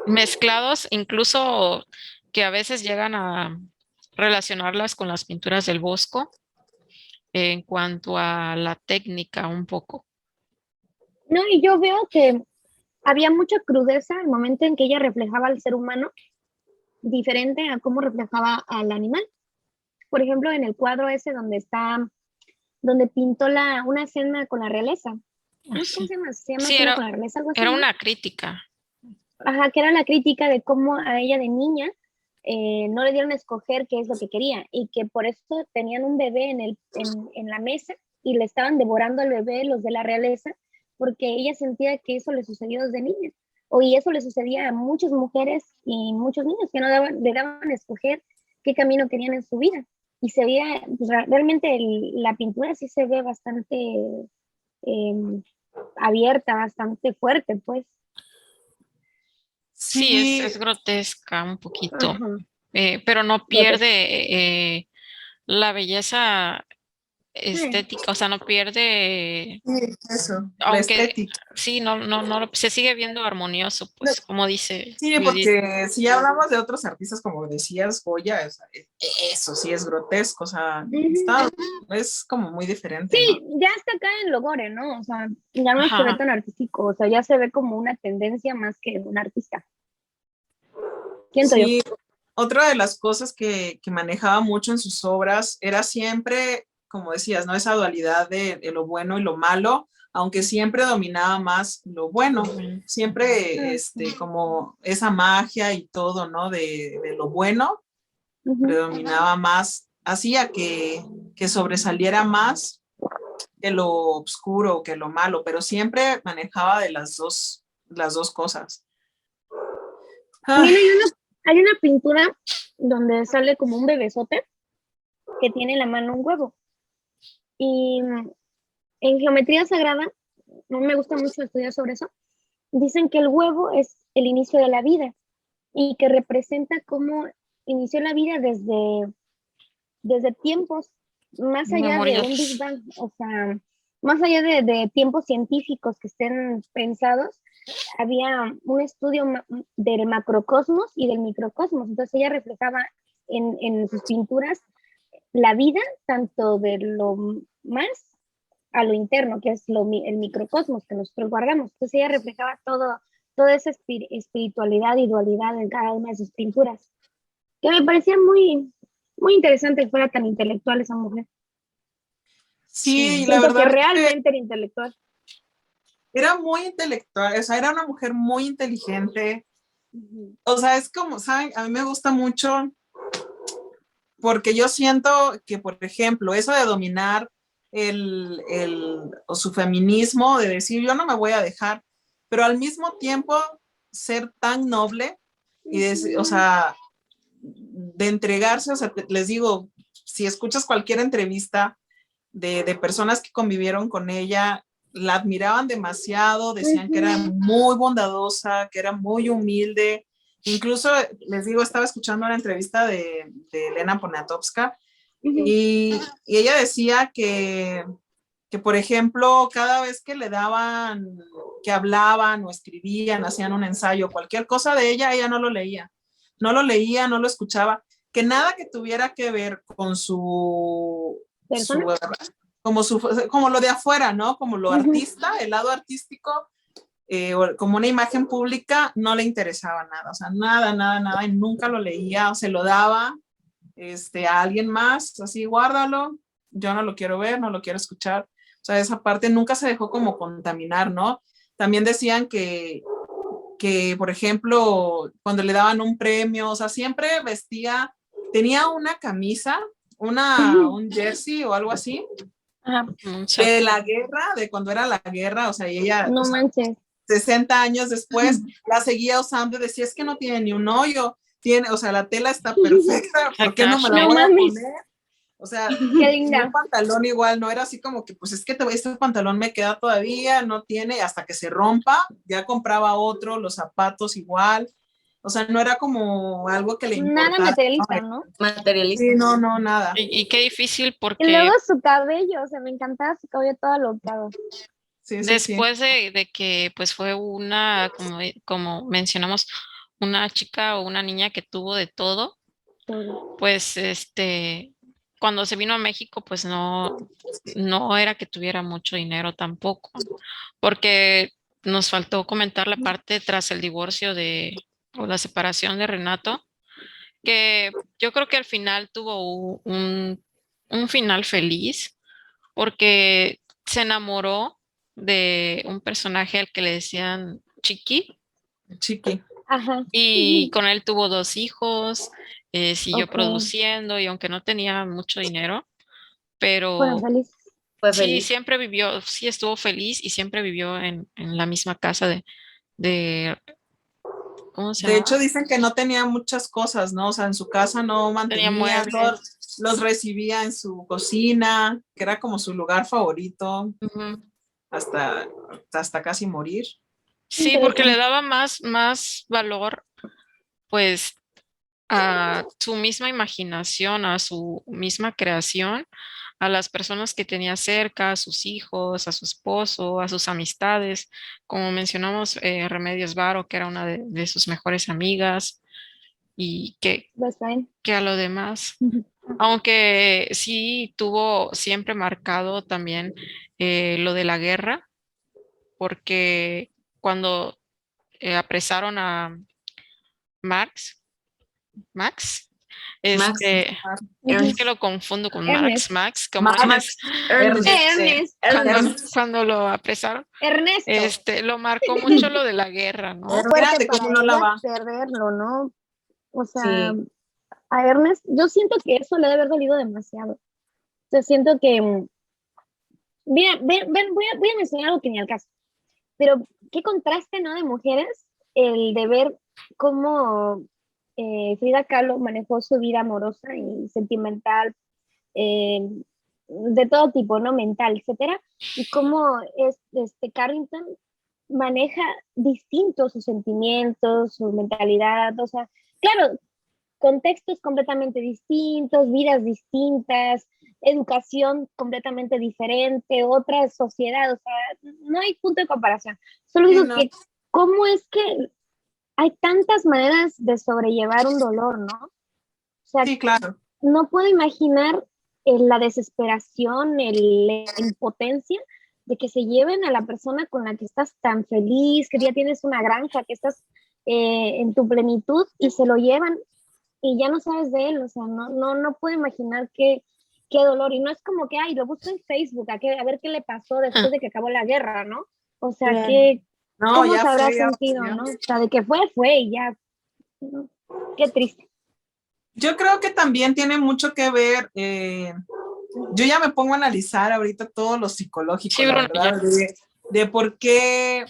mezclados, incluso que a veces llegan a relacionarlas con las pinturas del Bosco en cuanto a la técnica un poco. no, y yo veo que había mucha crudeza al momento en que ella reflejaba al ser humano, diferente a cómo reflejaba al animal. Por ejemplo, en el cuadro ese donde pintó una escena con la realeza. No sé cómo Así. se llama Sí, cena con la realeza, algo así, era ¿no? una crítica. ajá, que era la crítica de cómo a ella de niña no le dieron a escoger qué es lo que quería y que por eso tenían un bebé en la mesa y le estaban devorando al bebé los de la realeza porque ella sentía que eso le sucedió desde niña. Y eso le sucedía a muchas mujeres y muchos niños que no le daban a escoger qué camino querían en su vida. Y se veía, pues, realmente la pintura sí se ve bastante eh, abierta, bastante fuerte, pues. Sí, Sí, es grotesca un poquito, Ajá. pero no Grotesco. pierde la belleza Sí, estética, o sea, no pierde, sí, eso, la aunque estética. sí, no, se sigue viendo armonioso, No, pues, como dice sí, Judith. porque si ya hablamos de otros artistas, como decías, Goya, o sea, eso sí es grotesco, o sea, ujú. está, es como muy diferente, ¿no? Sí, ya está acá en lo gore, ¿no? O sea, ya no se ve Ajá, tan artístico, o sea, ya se ve como una tendencia más que un artista. Siento yo. Sí, otra de las cosas que manejaba mucho en sus obras era siempre, como decías, ¿no? Esa dualidad de lo bueno y lo malo, aunque siempre dominaba más lo bueno, bueno, siempre como esa magia y todo, ¿no? De lo bueno Ujú. predominaba más, hacía que sobresaliera más que lo oscuro, que lo malo, pero siempre manejaba de las dos cosas. También Ay, hay una pintura donde sale como un bebesote que tiene en la mano un huevo. Y en geometría sagrada, no me gusta mucho estudiar sobre eso, dicen que el huevo es el inicio de la vida y que representa cómo inició la vida desde tiempos más allá de un Big memorias. Bang, o sea, más allá de tiempos científicos que estén pensados, había un estudio del macrocosmos y del microcosmos, entonces ella reflejaba en sus pinturas la vida tanto de lo más a lo interno, que es el microcosmos que nosotros guardamos. Entonces ella reflejaba toda esa espiritualidad y dualidad en cada una de sus pinturas, que me parecía muy interesante que fuera tan intelectual esa mujer. sí, Sí, la Siento que verdad es que realmente era intelectual. era muy intelectual, o sea, era una mujer muy inteligente. Ujú. O sea, es como, ¿saben? A mí me gusta mucho porque yo siento que, por ejemplo, eso de dominar o su feminismo, de decir, yo no me voy a dejar, pero al mismo tiempo ser tan noble y, o sea, de entregarse, o sea, les digo, si escuchas cualquier entrevista de personas que convivieron con ella, la admiraban demasiado, decían que era Ujú. muy bondadosa, que era muy humilde. Incluso, les digo, estaba escuchando una entrevista de Elena Poniatowska Ujú. y ella decía que, por ejemplo, cada vez que le daban, que hablaban o escribían, hacían un ensayo, cualquier cosa de ella, ella no lo leía. No lo leía, no lo escuchaba. Que nada que tuviera que ver con ¿Persona? como lo de afuera, ¿no? Como lo Ujú. artista, el lado artístico, como una imagen pública, no le interesaba nada, o sea, nada, nada, nada, y nunca lo leía, o se lo daba a alguien más, así, guárdalo, yo no lo quiero ver, no lo quiero escuchar, o sea, esa parte nunca se dejó como contaminar, ¿no? También decían por ejemplo, cuando le daban un premio, o sea, siempre vestía, tenía una camisa, un jersey o algo así, Ajá. un de saco. la guerra, de cuando era la guerra, o sea, y ella, o No sea, manches. 60 años después, la seguía usando y decía, es que no tiene ni un hoyo, tiene, o sea, la tela está perfecta, ¿por qué Acá, no me la No voy a mames. poner? O sea, Qué y un linda. pantalón igual, no era así como que, pues es que este pantalón me queda todavía, no tiene, hasta que se rompa, ya compraba otro, los zapatos igual, o sea, no era como algo que le Nada importara. materialista, ¿no? Sí, Materialista. no, no, nada. y qué difícil Y luego porque su cabello, o sea, me encantaba su cabello todo alocado. Sí, sí, sí. después de que pues fue como mencionamos, una chica o una niña que tuvo de todo, Todo. pues cuando se vino a México, pues no era que tuviera mucho dinero tampoco, porque nos faltó comentar la parte tras el divorcio o la separación de Renato, que yo creo que al final tuvo un final feliz, porque se enamoró de un personaje al que le decían Chiqui, Chiqui. Ajá. Y con él tuvo 2 hijos, siguió Ok. produciendo y aunque no tenía mucho dinero, Fueron pero felices. Fue sí, feliz. siempre vivió, sí estuvo feliz y siempre vivió en la misma casa de, ¿cómo se De llama? hecho, dicen que no tenía muchas cosas, ¿no? O sea, en su casa no Tenía mantenía, todos muebles. los recibía en su cocina, que era como su lugar favorito, Ujú. hasta, hasta casi morir. Sí, porque le Interesante. daba más valor, pues, a su misma imaginación, a su misma creación, a las personas que tenía cerca, a sus hijos, a su esposo, a sus amistades. Como mencionamos, Remedios Varo, que era una de sus mejores amigas, y Bastante. que a lo demás. Aunque sí tuvo siempre marcado también lo de la guerra, porque cuando apresaron a Marx, Max, Max, es que Ernst, lo confundo con Ernest. Max, como es, Max, Max, Ernest, Ernest. Ernest. cuando lo apresaron, Ernesto. lo marcó mucho lo de la guerra, ¿no? Fuerte Fíjate para cómo no la ella va. perderlo, ¿no? O sea, Sí, a Ernest, yo siento que eso le debe haber dolido demasiado. O sea, siento que, mira, ven, voy a mencionar algo que ni al caso, pero qué contraste, ¿no? De mujeres, el de ver cómo Frida Kahlo manejó su vida amorosa y sentimental, eh, de todo tipo, ¿no? Mental, etcétera, y cómo Carrington maneja distintos sus sentimientos, su mentalidad, o sea, claro, contextos completamente distintos, vidas distintas, educación completamente diferente, otra sociedad, o sea, no hay punto de comparación. Solo Sí, digo no, que, ¿cómo es que hay tantas maneras de sobrellevar un dolor, ¿no? O sea, sí, claro. no puedo imaginar la desesperación, la impotencia de que se lleven a la persona con la que estás tan feliz, que ya tienes una granja, que estás en tu plenitud y se lo llevan y ya no sabes de él, o sea, no puedo imaginar qué dolor. Y no es como que, ay, lo busco en Facebook, a ver qué le pasó después de que acabó la guerra, ¿no? O sea, claro. No, ¿cómo ya se habrá fue, ya sentido, pasó. no? O sea, de que fue y ya, ¿no? Qué triste. Yo creo que también tiene mucho que ver, yo ya me pongo a analizar ahorita todo lo psicológico, Sí, la Bruno, ya. verdad, de por qué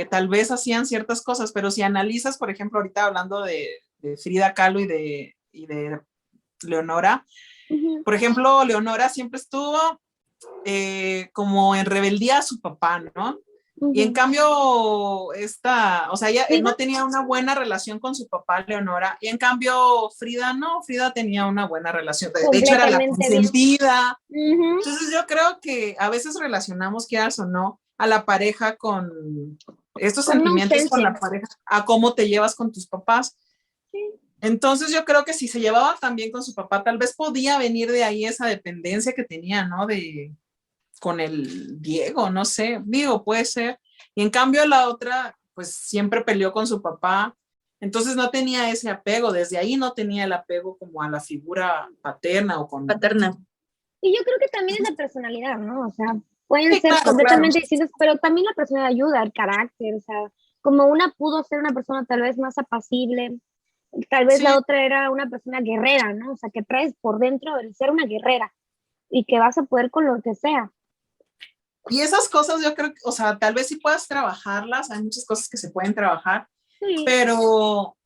tal vez hacían ciertas cosas, pero si analizas, por ejemplo, ahorita hablando de Frida Kahlo y de Leonora, Ujú. por ejemplo, Leonora siempre estuvo como en rebeldía a su papá, ¿no? Y en Ujú. cambio, o sea, ella Frida, no tenía una buena relación con su papá, Leonora, y en cambio, Frida no, Frida tenía una buena relación, de hecho era la completamente bien. consentida. Ujú. Entonces yo creo que a veces relacionamos, quieras o no, a la pareja con estos Con una sentimientos con la ausencia. pareja, a cómo te llevas con tus papás. Sí. Entonces yo creo que si se llevaba tan bien con su papá, tal vez podía venir de ahí esa dependencia que tenía, ¿no? Con el Diego, no sé, digo, puede ser. Y en cambio la otra, pues siempre peleó con su papá, entonces no tenía ese apego, desde ahí no tenía el apego como a la figura paterna o con... Paterna. Y yo creo que también es la personalidad, ¿no? O sea, pueden Sí, ser claro, claro. completamente distintos, pero también la personalidad ayuda, el carácter, o sea, como una pudo ser una persona tal vez más apacible, tal vez la Sí, otra era una persona guerrera, ¿no? O sea, que traes por dentro el ser una guerrera y que vas a poder con lo que sea. y esas cosas yo creo que, o sea, tal vez sí puedas trabajarlas, hay muchas cosas que se pueden trabajar, Sí. pero,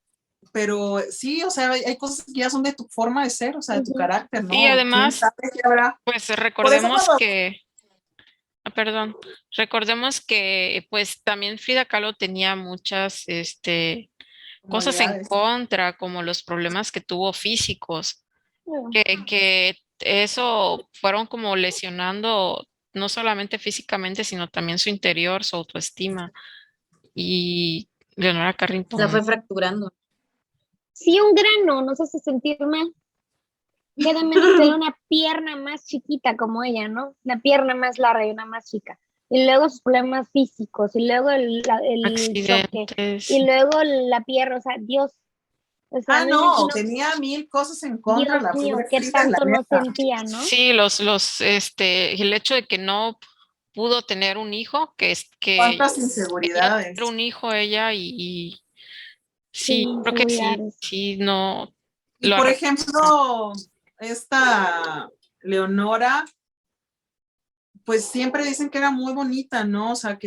pero sí, o sea, hay cosas que ya son de tu forma de ser, o sea, de tu Ujú. carácter, Y ¿no? ¿Quién además, sabe qué habrá? pues Por eso recordemos cuando... que, perdón, recordemos que pues también Frida Kahlo tenía muchas, cosas en Comunidades. contra, como los problemas que tuvo físicos, Bueno, que eso fueron como lesionando no solamente físicamente, sino también su interior, su autoestima. Y Leonora La fue Carrington, fracturando. si un grano nos hace sentir mal, queda menos que una pierna más chiquita como ella, ¿no? Una pierna más larga y una más chica. Y luego sus problemas físicos, y luego el choque, accidentes. y luego la pierna, o sea, Dios, o sea, Ah, no no, imagino, tenía mil cosas en contra, Dios la mío, pobre qué Frida, la tanto no neta. sentía, ¿no? Sí, el hecho de que no pudo tener un hijo, que Cuántas quería tener inseguridades. un hijo ella Sí, Sí, creo que sí, seguridades. sí, no Y lo por arre- ejemplo, esta Leonora, pues siempre dicen que era muy bonita, ¿no? O sea,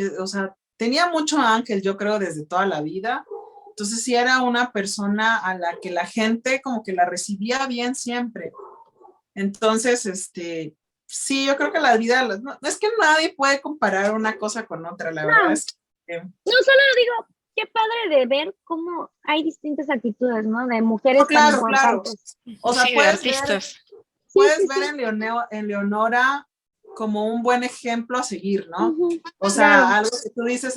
tenía mucho ángel, yo creo, desde toda la vida. Entonces sí era una persona a la que la gente como que la recibía bien siempre. Entonces, sí, yo creo que la vida, no, es que nadie puede comparar una cosa con otra, la verdad No, es que, no solo digo, qué padre de ver cómo hay distintas actitudes, ¿no? De no, mujeres tan claro, claro. importantes. O sea, sí, de artistas. Sí, sí, Ver sí. en Leonora como un buen ejemplo a seguir, ¿no? Ujú, O claro, sea, algo que tú dices,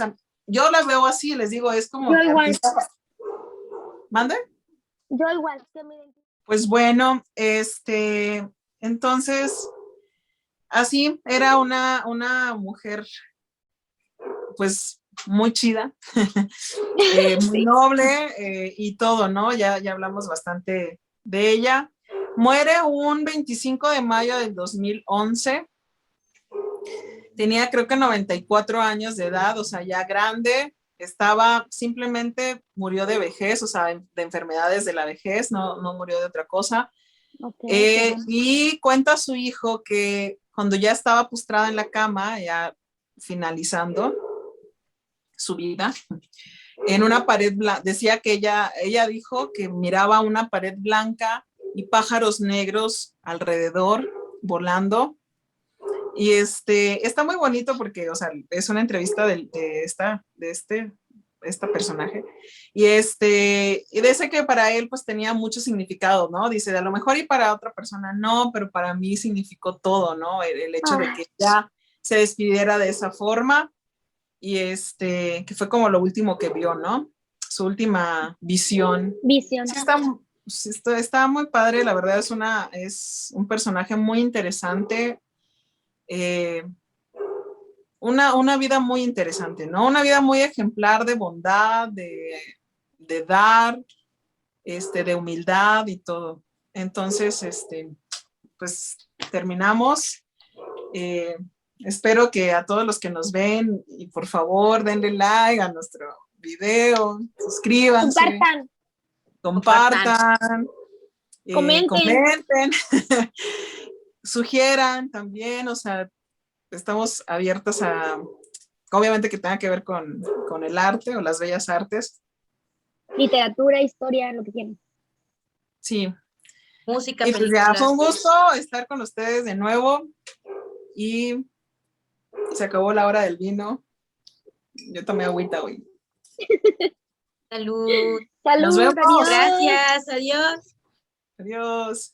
yo la veo así, les digo, es como yo que igual, artista. ¿Mande? yo igual. Que me identifico. Pues bueno, entonces, así era una mujer, pues, muy chida, muy Sí. noble y todo, ¿no? Ya hablamos bastante de ella. Muere un 25 de mayo del 2011. Tenía creo que 94 años de edad, o sea, ya grande. Simplemente murió de vejez, o sea, de enfermedades de la vejez, no murió de otra cosa. Ok, qué bueno. Y cuenta a su hijo que cuando ya estaba postrada en la cama, ya finalizando su vida, en una pared blanca, decía que ella dijo que miraba una pared blanca y pájaros negros alrededor volando. Y está muy bonito porque, o sea, es una entrevista esta personaje. Y dice que para él pues tenía mucho significado, ¿no? Dice, a lo mejor y para otra persona no, pero para mí significó todo, ¿no? El hecho de Ah, que ya se despidiera de esa forma y que fue como lo último que vio, ¿no? Su última visión. visión. Sí, está muy padre, la verdad es un personaje muy interesante. eh, una vida muy interesante, ¿no? Una vida muy ejemplar de bondad, de dar, de humildad y todo. Entonces, pues terminamos. Eh, Espero que a todos los que nos ven, y por favor denle like a nuestro video, suscríbanse, Compartan, Compartan. compartan, comenten. comenten, sugieran también, o sea, estamos abiertas a, obviamente que tenga que ver con el arte o las bellas artes. Literatura, historia, lo que quieran. Sí, Música, y pues ya fue un películas. gusto estar con ustedes de nuevo y se acabó la hora del vino. Yo tomé agüita hoy. Salud. Nos Salud, vemos. adiós. Gracias. Adiós. Adiós.